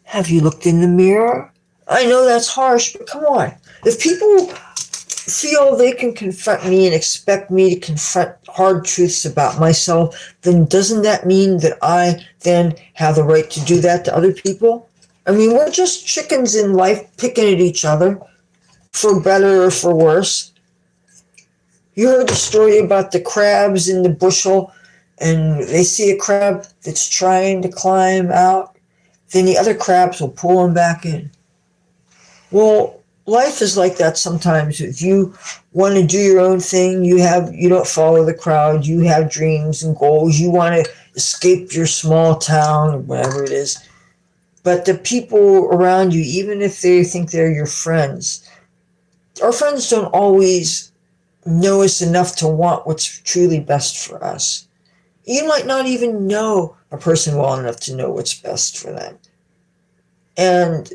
have you looked in the mirror? I know that's harsh, but come on. If people feel they can confront me and expect me to confront hard truths about myself, then doesn't that mean that I then have the right to do that to other people? I mean, we're just chickens in life picking at each other, for better or for worse. You heard the story about the crabs in the bushel, and they see a crab that's trying to climb out, then the other crabs will pull him back in. Well, life is like that sometimes. If you want to do your own thing, you don't follow the crowd, you have dreams and goals, you want to escape your small town or whatever it is. But the people around you, even if they think they're your friends, our friends don't always know us enough to want what's truly best for us. You might not even know a person well enough to know what's best for them. And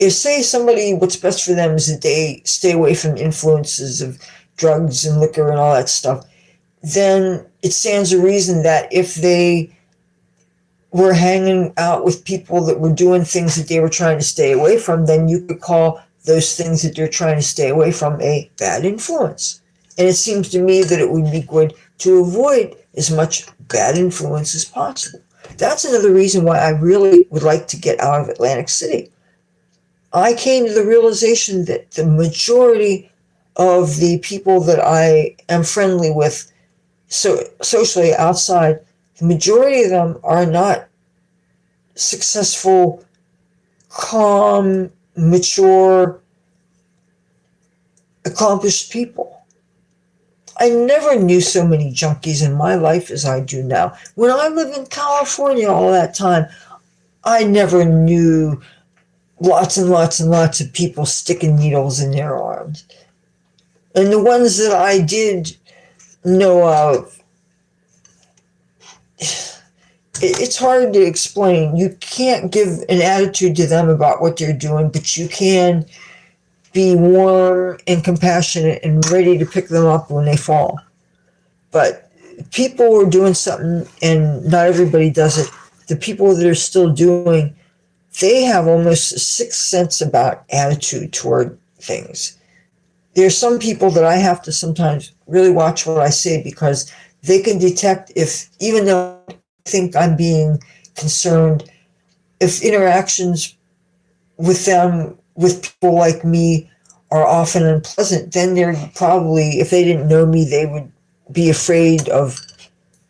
if, say, somebody, what's best for them is that they stay away from influences of drugs and liquor and all that stuff, then it stands to reason that if they were hanging out with people that were doing things that they were trying to stay away from, then you could call those things that they're trying to stay away from a bad influence. And it seems to me that it would be good to avoid as much bad influence as possible. That's another reason why I really would like to get out of Atlantic City. I came to the realization that the majority of the people that I am friendly with socially outside, the majority of them are not successful, calm, mature, accomplished people. I never knew so many junkies in my life as I do now. When I lived in California all that time, I never knew lots and lots and lots of people sticking needles in their arms. And the ones that I did know of, it's hard to explain. You can't give an attitude to them about what they're doing, but you can be warm and compassionate and ready to pick them up when they fall. But people are doing something and not everybody does it. The people that are still doing, they have almost a sixth sense about attitude toward things. There's some people that I have to sometimes really watch what I say because they can detect if, even though I think I'm being concerned, if interactions with them, with people like me, are often unpleasant, then they're probably, if they didn't know me, they would be afraid of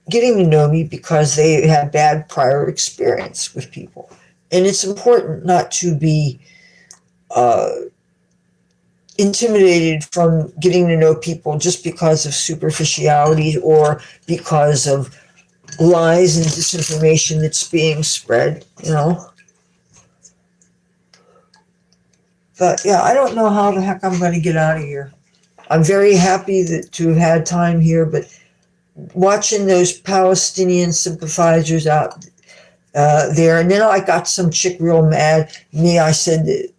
getting to know me because they had bad prior experience with people. And it's important not to be intimidated from getting to know people just because of superficiality or because of lies and disinformation that's being spread, you know. But yeah, I don't know how the heck I'm going to get out of here. I'm very happy to have had time here, but watching those Palestinian sympathizers out there, and then I got some chick real mad at me. I said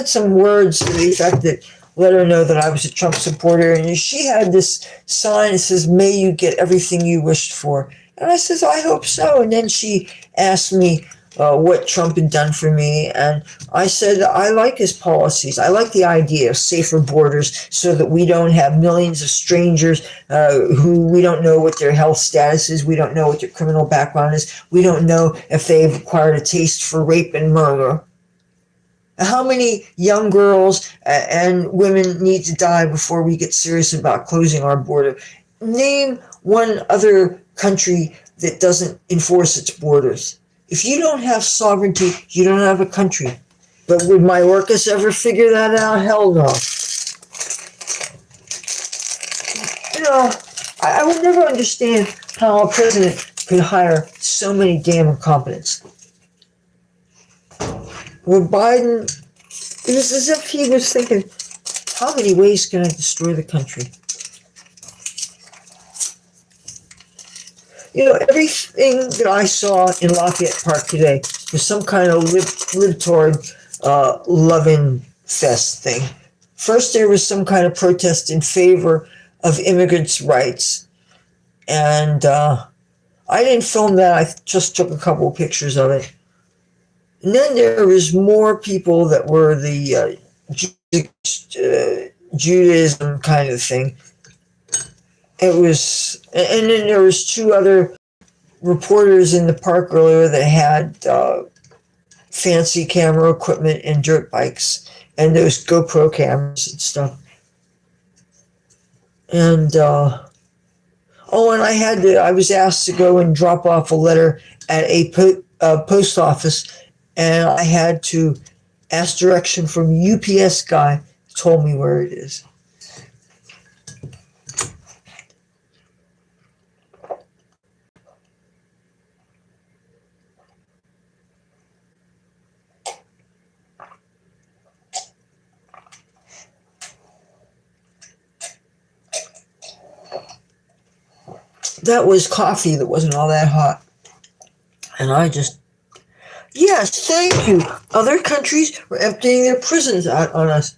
some words to the effect that let her know that I was a Trump supporter, and she had this sign that says, "May you get everything you wished for." And I says, "I hope so." And then she asked me what Trump had done for me, and I said, I like his policies. I like the idea of safer borders so that we don't have millions of strangers who we don't know what their health status is. We don't know what their criminal background is. We don't know if they've acquired a taste for rape and murder. How many young girls and women need to die before we get serious about closing our border? Name one other country that doesn't enforce its borders. If you don't have sovereignty, you don't have a country. But would Mayorkas ever figure that out? Hell no. You know, I would never understand how a president could hire so many damn incompetents. With Biden, it was as if he was thinking, how many ways can I destroy the country? You know, everything that I saw in Lafayette Park today was some kind of libtard loving fest thing. First, there was some kind of protest in favor of immigrants' rights. And I didn't film that. I just took a couple of pictures of it. And then there was more people that were the Judaism kind of thing. It was, and then there was two other reporters in the park earlier that had fancy camera equipment and dirt bikes and those GoPro cameras and stuff. And and I was asked to go and drop off a letter at a post office, and I had to ask direction from a UPS guy who told me where it is. That was coffee that wasn't all that hot. And yes, thank you. Other countries were emptying their prisons out on us.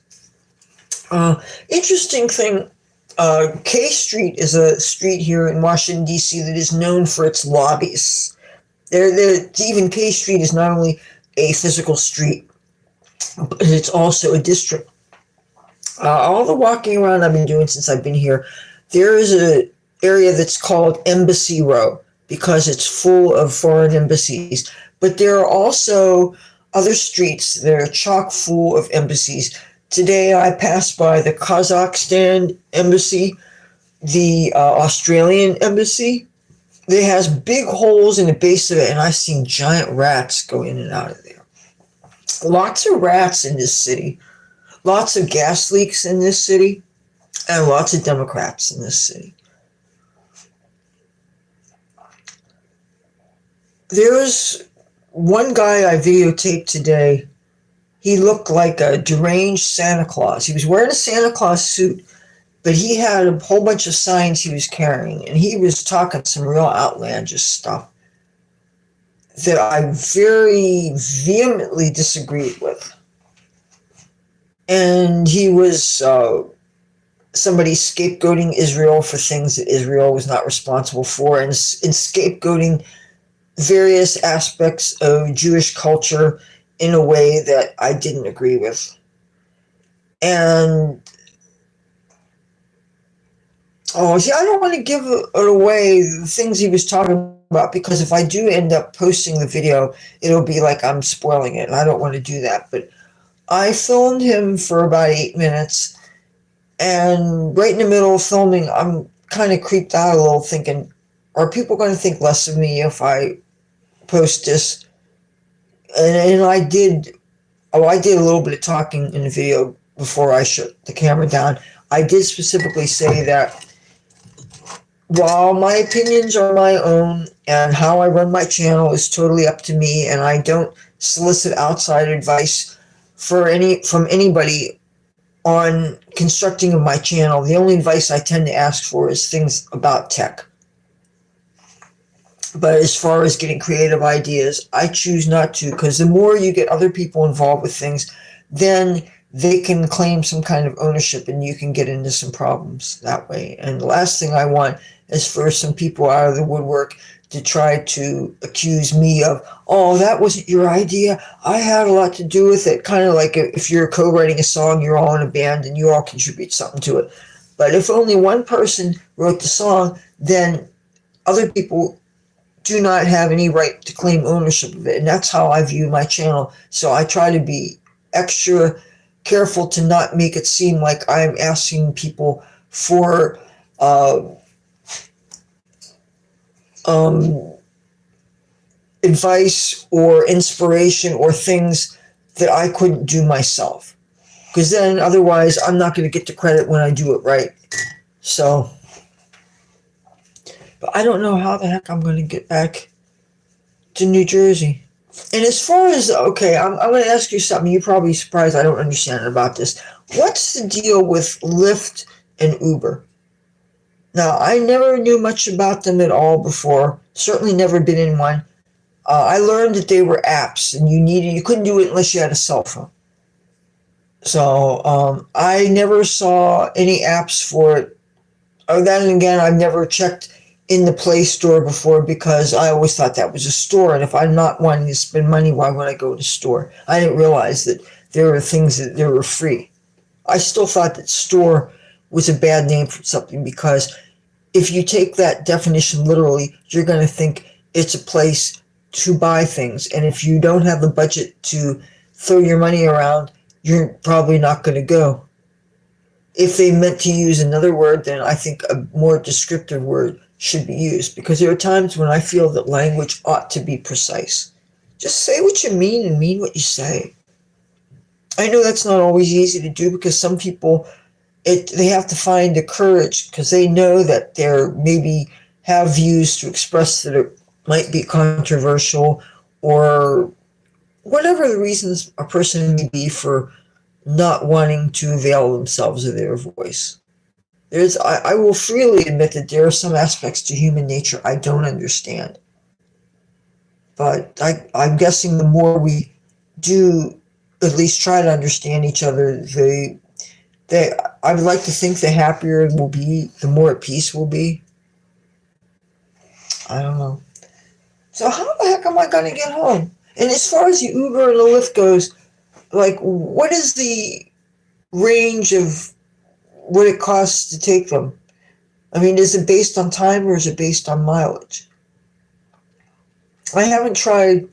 Interesting thing, K Street is a street here in Washington, D.C. that is known for its lobbies. Even K Street is not only a physical street, but it's also a district. All the walking around I've been doing since I've been here, there is an area that's called Embassy Row because it's full of foreign embassies. But there are also other streets that are chock full of embassies. Today I passed by the Kazakhstan embassy, the Australian embassy. It has big holes in the base of it, and I've seen giant rats go in and out of there. Lots of rats in this city. Lots of gas leaks in this city, and lots of Democrats in this city. There's one guy I videotaped today. He looked like a deranged Santa Claus. He was wearing a Santa Claus suit, but he had a whole bunch of signs he was carrying, and he was talking some real outlandish stuff that I very vehemently disagreed with. And he was somebody scapegoating Israel for things that Israel was not responsible for, and scapegoating various aspects of Jewish culture in a way that I didn't agree with. And see, I don't want to give it away, the things he was talking about, because if I do end up posting the video, it'll be like I'm spoiling it, and I don't want to do that. But I filmed him for about 8 minutes, and right in the middle of filming, I'm kind of creeped out a little, thinking, are people going to think less of me if I post this? And I did a little bit of talking in the video before I shut the camera down. I did specifically say that while my opinions are my own and how I run my channel is totally up to me, and I don't solicit outside advice from anybody on constructing of my channel, the only advice I tend to ask for is things about tech. But as far as getting creative ideas, I choose not to, because the more you get other people involved with things, then they can claim some kind of ownership and you can get into some problems that way. And the last thing I want is for some people out of the woodwork to try to accuse me of, oh, that wasn't your idea, I had a lot to do with it. Kind of like if you're co-writing a song, you're all in a band and you all contribute something to it. But if only one person wrote the song, then other people do not have any right to claim ownership of it. And that's how I view my channel. So I try to be extra careful to not make it seem like I'm asking people for advice or inspiration or things that I couldn't do myself. Because then otherwise I'm not going to get the credit when I do it right. So, but I don't know how the heck I'm going to get back to New Jersey. And as far as, okay, I'm going to ask you something. You're probably surprised I don't understand about this. What's the deal with Lyft and Uber? Now, I never knew much about them at all before. Certainly never been in one. I learned that they were apps, and you couldn't do it unless you had a cell phone. So I never saw any apps for it. Then again, I've never checked in the Play Store before, because I always thought that was a store, and if I'm not wanting to spend money, why would I go to the store? I didn't realize that there were things that were free. I still thought that store was a bad name for something, because if you take that definition literally, you're going to think it's a place to buy things, and if you don't have the budget to throw your money around, you're probably not going to go. If they meant to use another word, then I think a more descriptive word should be used, because there are times when I feel that language ought to be precise. Just say what you mean and mean what you say. I know that's not always easy to do, because some people, they have to find the courage, because they know that they maybe have views to express that it might be controversial, or whatever the reasons a person may be for not wanting to avail themselves of their voice. I will freely admit that there are some aspects to human nature I don't understand. But I'm guessing the more we do at least try to understand each other, I would like to think the happier we'll be, the more at peace we'll be. I don't know. So how the heck am I going to get home? And as far as the Uber and the Lyft goes, like, what is the range of what it costs to take them? I mean, is it based on time or is it based on mileage? I haven't tried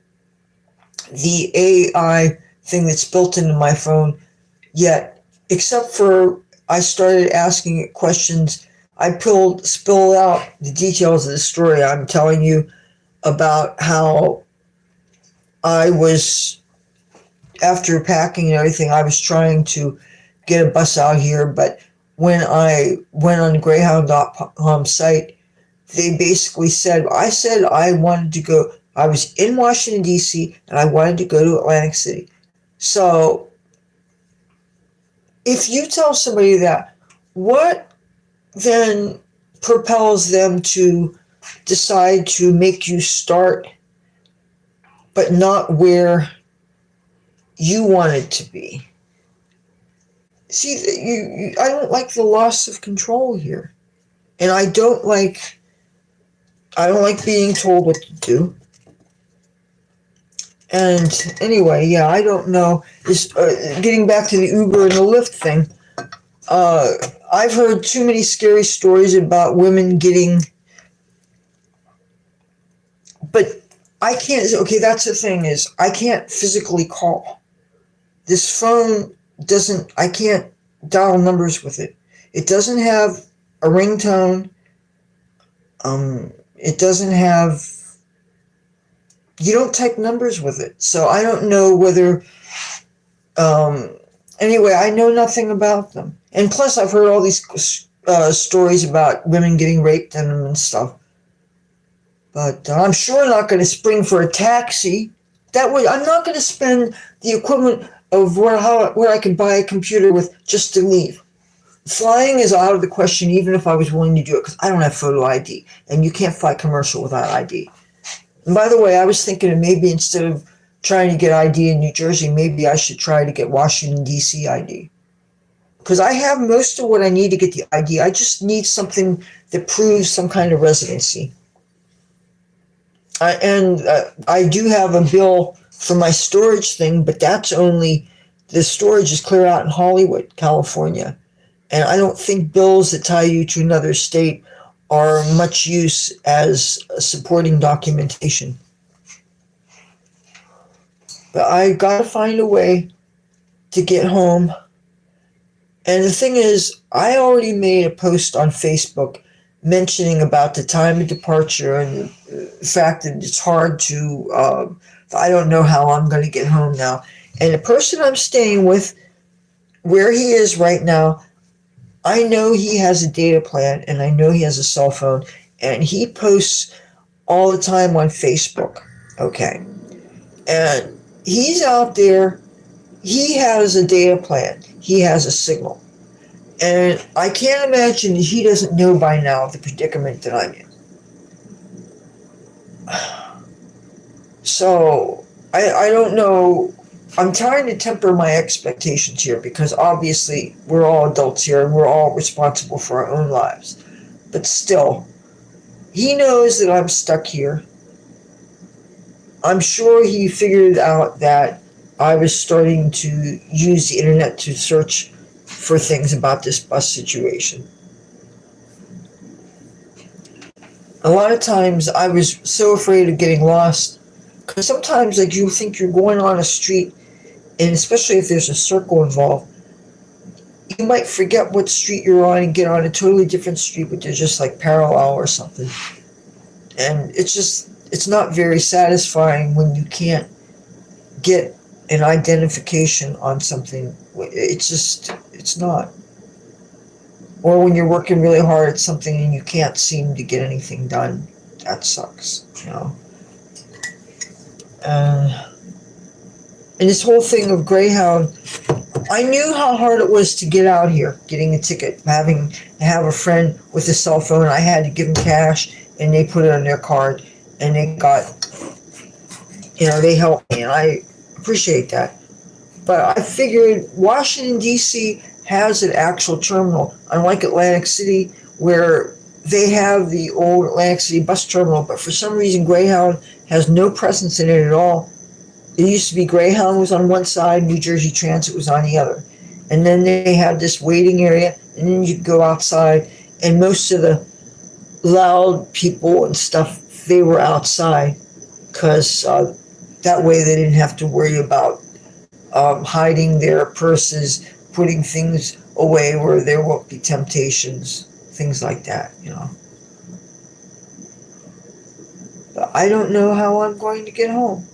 the AI thing that's built into my phone yet, except for I started asking it questions. I spilled out the details of the story I'm telling you about how I was, after packing and everything, I was trying to get a bus out here, but when I went on the Greyhound.com site, they basically said, I wanted to go, I was in Washington, D.C., and I wanted to go to Atlantic City. So if you tell somebody that, what then propels them to decide to make you start, but not where you want it to be? see, I don't like the loss of control here, and I don't like being told what to do. And anyway, yeah, I don't know. This getting back to the Uber and the Lyft thing. Uh, I've heard too many scary stories about women getting, but I can't. Okay, that's the thing is I can't physically call. This phone doesn't. I can't dial numbers with it. It doesn't have a ringtone. It doesn't have. You don't type numbers with it, so I don't know whether. Anyway, I know nothing about them, and plus I've heard all these stories about women getting raped in them and stuff. But I'm sure not going to spring for a taxi. I'm not going to spend the equivalent of where I could buy a computer with just to leave. Flying is out of the question, even if I was willing to do it, because I don't have photo ID, and you can't fly commercial without ID. And by the way, I was thinking of maybe instead of trying to get ID in New Jersey, maybe I should try to get Washington, D.C. ID. Because I have most of what I need to get the ID. I just need something that proves some kind of residency. I do have a bill for my storage thing, but the storage is clear out in Hollywood, California. And I don't think bills that tie you to another state are much use as supporting documentation. But I gotta find a way to get home. And the thing is, I already made a post on Facebook mentioning about the time of departure and the fact that it's hard to, I don't know how I'm going to get home now. And the person I'm staying with, where he is right now, I know he has a data plan and I know he has a cell phone and he posts all the time on Facebook. Okay. And he's out there. He has a data plan. He has a signal. And I can't imagine that he doesn't know by now the predicament that I'm in. So, I don't know. I'm trying to temper my expectations here because obviously we're all adults here and we're all responsible for our own lives. But still, he knows that I'm stuck here. I'm sure he figured out that I was starting to use the internet to search for things about this bus situation. A lot of times I was so afraid of getting lost because sometimes like you think you're going on a street and especially if there's a circle involved, you might forget what street you're on and get on a totally different street but they're just like parallel or something. And it's not very satisfying when you can't get an identification on something. It's not. Or when you're working really hard at something and you can't seem to get anything done. That sucks, you know. And this whole thing of Greyhound, I knew how hard it was to get out here, getting a ticket, having to have a friend with a cell phone. I had to give them cash and they put it on their card and they they helped me and I appreciate that. But I figured Washington, D.C. has an actual terminal, unlike Atlantic City, where they have the old Atlantic City bus terminal, but for some reason Greyhound has no presence in it at all. It used to be Greyhound was on one side, New Jersey Transit was on the other. And then they had this waiting area, and then you could go outside, and most of the loud people and stuff, they were outside, because that way they didn't have to worry about hiding their purses, putting things away where there won't be temptations, things like that, you know. But I don't know how I'm going to get home.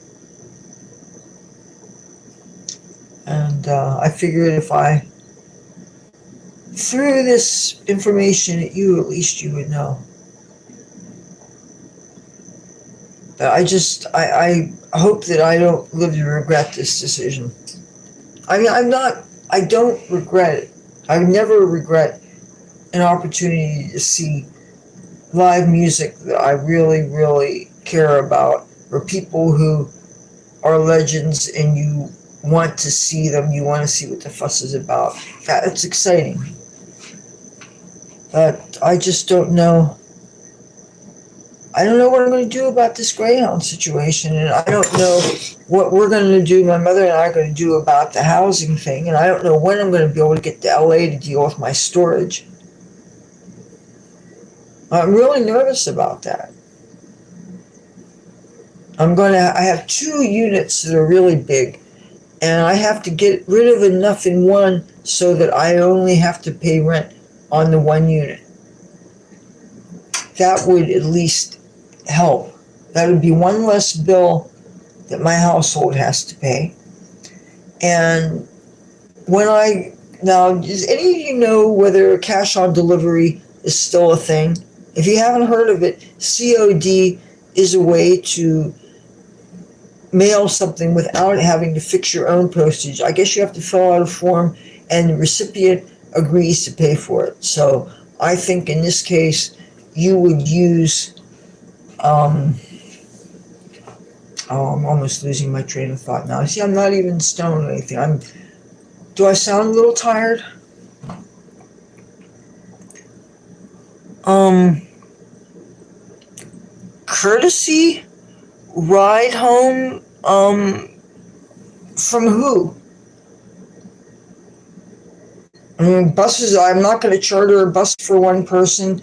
And I figured if I threw this information at you, at least you would know. But I hope that I don't live to regret this decision. I mean, I don't regret it. I would never regret an opportunity to see live music that I really, really care about, or people who are legends and you want to see them. You want to see what the fuss is about. It's exciting. But I just don't know. I don't know what I'm going to do about this Greyhound situation, and I don't know what we're going to do, my mother and I are going to do about the housing thing, and I don't know when I'm going to be able to get to LA to deal with my storage. I'm really nervous about that. I have 2 units that are really big, and I have to get rid of enough in one so that I only have to pay rent on the 1 unit. That would at least help. That would be one less bill that my household has to pay. And does any of you know whether cash on delivery is still a thing? If you haven't heard of it, COD is a way to mail something without having to fix your own postage. I guess you have to fill out a form and the recipient agrees to pay for it. So I think in this case, you would use, I'm almost losing my train of thought now. See, I'm not even stoned or anything. Do I sound a little tired? Courtesy ride home, from who? I mean, buses, I'm not going to charter a bus for one person.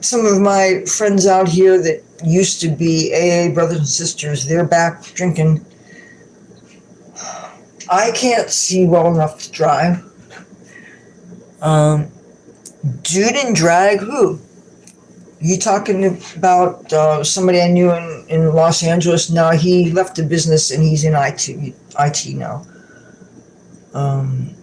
Some of my friends out here that used to be AA brothers and sisters, they're back drinking. I can't see well enough to drive. Dude in drag, who? You talking about somebody I knew in Los Angeles? No, he left the business and he's in IT now. And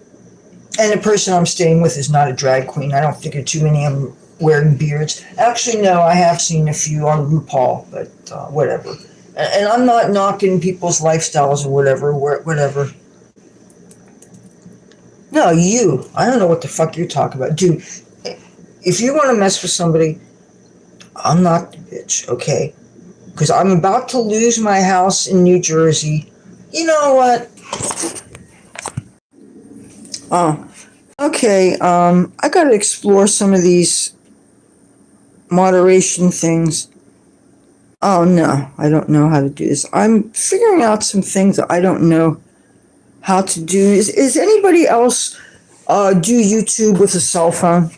the person I'm staying with is not a drag queen. I don't think there are too many of them wearing beards. Actually, no, I have seen a few on RuPaul, but whatever. And I'm not knocking people's lifestyles or whatever. No, you. I don't know what the fuck you're talking about. Dude, if you want to mess with somebody, I'm not the bitch, okay? Because I'm about to lose my house in New Jersey. You know what? Oh, okay. I gotta explore some of these moderation things. Oh no, I don't know how to do this. I'm figuring out some things that I don't know how to do. Is anybody else do YouTube with a cell phone?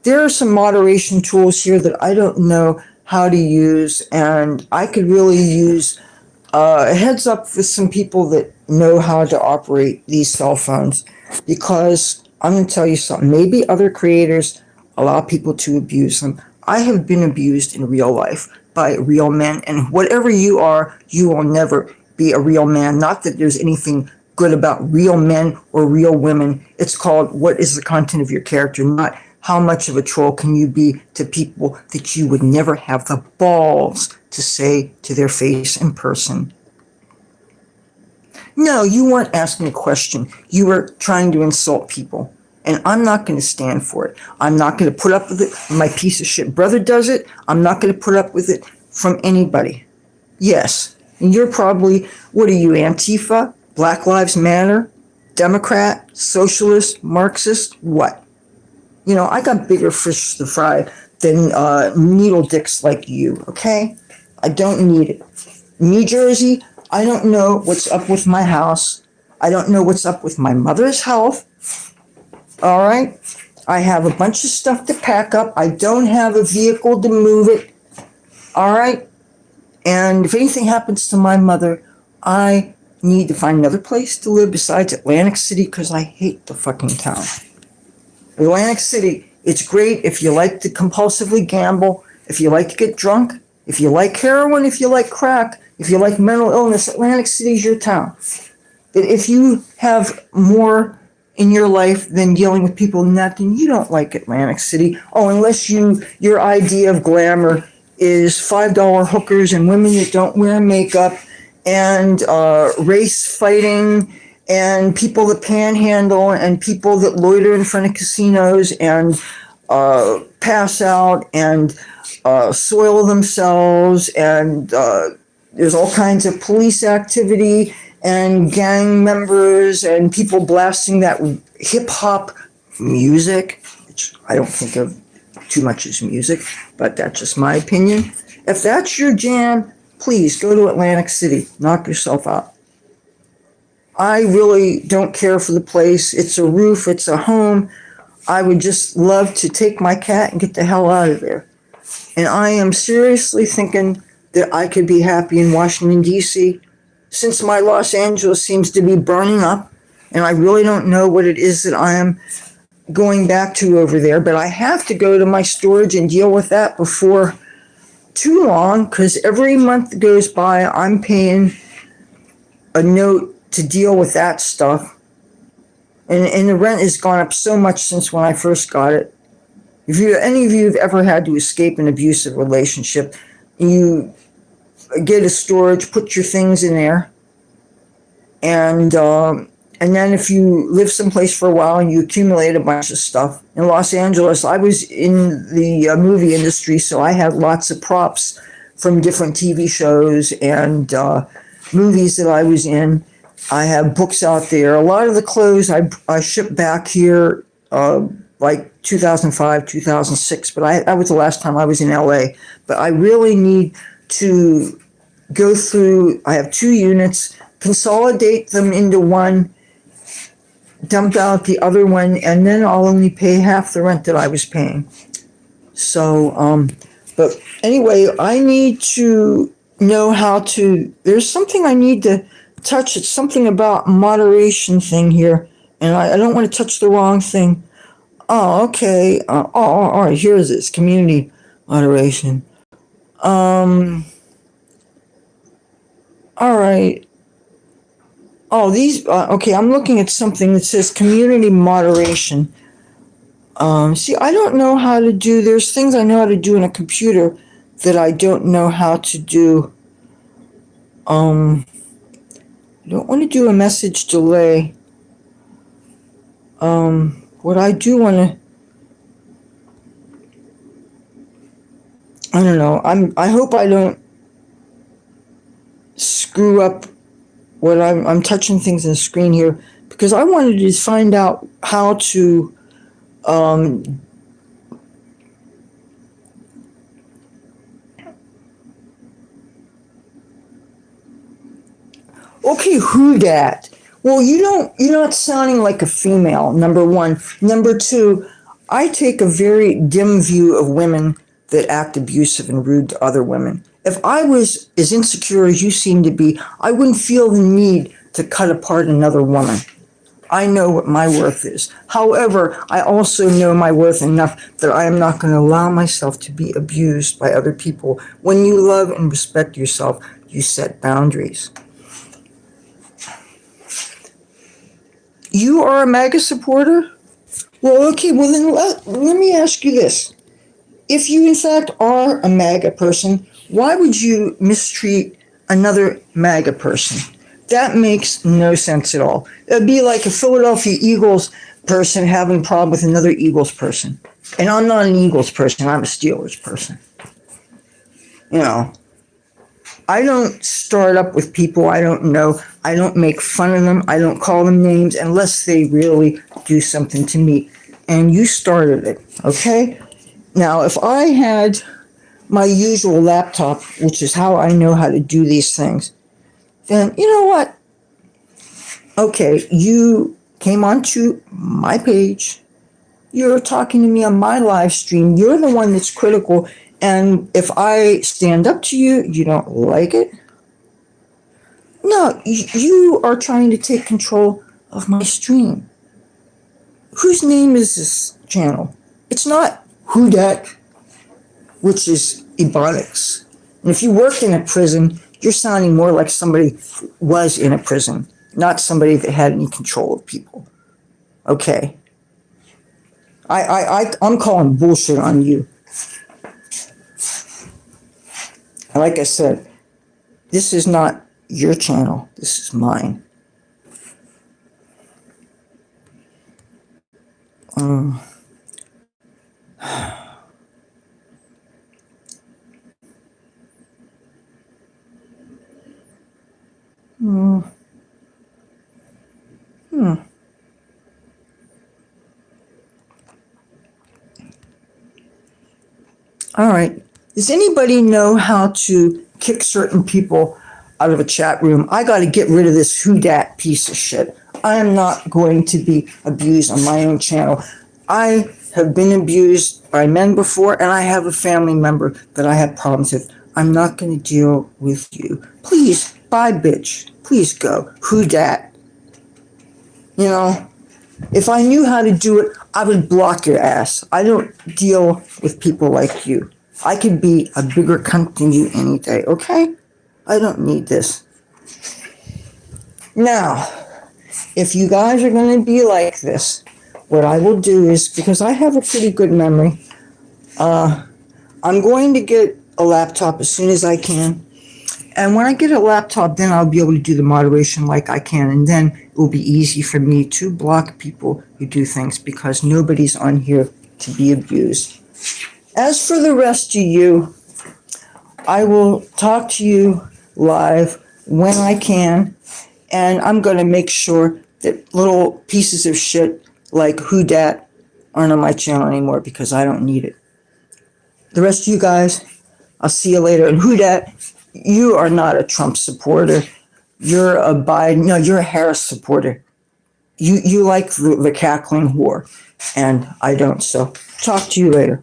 There are some moderation tools here that I don't know how to use, and I could really use a heads up for some people that know how to operate these cell phones, because I'm going to tell you something. Maybe other creators allow people to abuse them. I have been abused in real life by real men, and whatever you are, you will never be a real man. Not that there's anything good about real men or real women. It's called, what is the content of your character, not how much of a troll can you be to people that you would never have the balls to say to their face in person. No, you weren't asking a question. You were trying to insult people. And I'm not going to stand for it. I'm not going to put up with it. My piece of shit brother does it. I'm not going to put up with it from anybody. Yes, and you're probably, what are you, Antifa? Black Lives Matter? Democrat? Socialist? Marxist? What? You know, I got bigger fish to fry than needle dicks like you, okay? I don't need it. New Jersey, I don't know what's up with my house. I don't know what's up with my mother's health. All right? I have a bunch of stuff to pack up. I don't have a vehicle to move it. All right? And if anything happens to my mother, I need to find another place to live besides Atlantic City, because I hate the fucking town. Atlantic City, it's great if you like to compulsively gamble, if you like to get drunk, if you like heroin, if you like crack, if you like mental illness. Atlantic City is your town. But if you have more in your life than dealing with people than that, then you don't like Atlantic City. Oh, unless your idea of glamour is $5 hookers and women that don't wear makeup and race fighting and people that panhandle and people that loiter in front of casinos and pass out and soil themselves and there's all kinds of police activity and gang members and people blasting that hip hop music, which I don't think of too much as music, but that's just my opinion. If that's your jam, please go to Atlantic City. Knock yourself out. I really don't care for the place. It's a roof, it's a home. I would just love to take my cat and get the hell out of there. And I am seriously thinking that I could be happy in Washington, D.C. Since my Los Angeles seems to be burning up, and I really don't know what it is that I am going back to over there, but I have to go to my storage and deal with that before too long, because every month that goes by, I'm paying a note to deal with that stuff. And the rent has gone up so much since when I first got it. If any of you have ever had to escape an abusive relationship, you get a storage, put your things in there, and then if you live someplace for a while and you accumulate a bunch of stuff. In Los Angeles, I was in the movie industry, so I had lots of props from different TV shows and movies that I was in. I have books out there. A lot of the clothes I shipped back here like 2005, 2006, but that was the last time I was in LA. But I really need to go through, I have 2 units, consolidate them into one, dump out the other one, and then I'll only pay half the rent that I was paying. So, but anyway, I need to know how to, there's something I need to touch. It's something about moderation thing here, and I don't want to touch the wrong thing. Oh, okay. All right, here's this, community moderation. All right. Oh, these, okay, I'm looking at something that says community moderation. See, I don't know how to do, there's things I know how to do in a computer that I don't know how to do. I don't want to do a message delay. What I do want to, I don't know, I hope I don't screw up what I'm touching things on the screen here, because I wanted to find out how to okay, who dat? Well, you're not sounding like a female, number one. Number two, I take a very dim view of women that act abusive and rude to other women. If I was as insecure as you seem to be, I wouldn't feel the need to cut apart another woman. I know what my worth is. However, I also know my worth enough that I am not going to allow myself to be abused by other people. When you love and respect yourself, you set boundaries. You are a MAGA supporter? Well, okay, well then let me ask you this. If you in fact are a MAGA person, why would you mistreat another MAGA person? That makes no sense at all. It'd be like a Philadelphia Eagles person having a problem with another Eagles person. And I'm not an Eagles person, I'm a Steelers person. You know, I don't start up with people I don't know. I don't make fun of them. I don't call them names unless they really do something to me. And you started it, okay? Now, if I had my usual laptop, which is how I know how to do these things, then you know what? Okay, you came onto my page. You're talking to me on my live stream. You're the one that's critical. And if I stand up to you, you don't like it? No, you are trying to take control of my stream. Whose name is this channel? It's not Who Dat, which is Ebonics. And if you work in a prison, you're sounding more like somebody was in a prison, not somebody that had any control of people. Okay. I'm calling bullshit on you. Like I said, this is not your channel. This is mine. All right. Does anybody know how to kick certain people out of a chat room? I got to get rid of this who dat piece of shit. I am not going to be abused on my own channel. I have been abused by men before, and I have a family member that I have problems with. I'm not going to deal with you. Please, bye, bitch. Please go. Who dat? You know, if I knew how to do it, I would block your ass. I don't deal with people like you. I could be a bigger cunt than you any day, okay? I don't need this. Now, if you guys are going to be like this, what I will do is, because I have a pretty good memory, I'm going to get a laptop as soon as I can. And when I get a laptop, then I'll be able to do the moderation like I can. And then it will be easy for me to block people who do things because nobody's on here to be abused. As for the rest of you, I will talk to you live when I can. And I'm going to make sure that little pieces of shit like who dat aren't on my channel anymore because I don't need it. The rest of you guys, I'll see you later. And who dat, you are not a Trump supporter. You're a Biden, no, you're a Harris supporter. You like the cackling whore, and I don't. So talk to you later.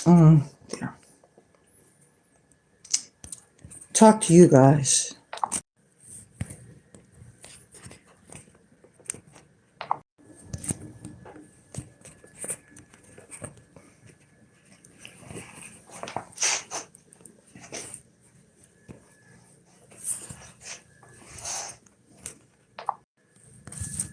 There. Talk to you guys.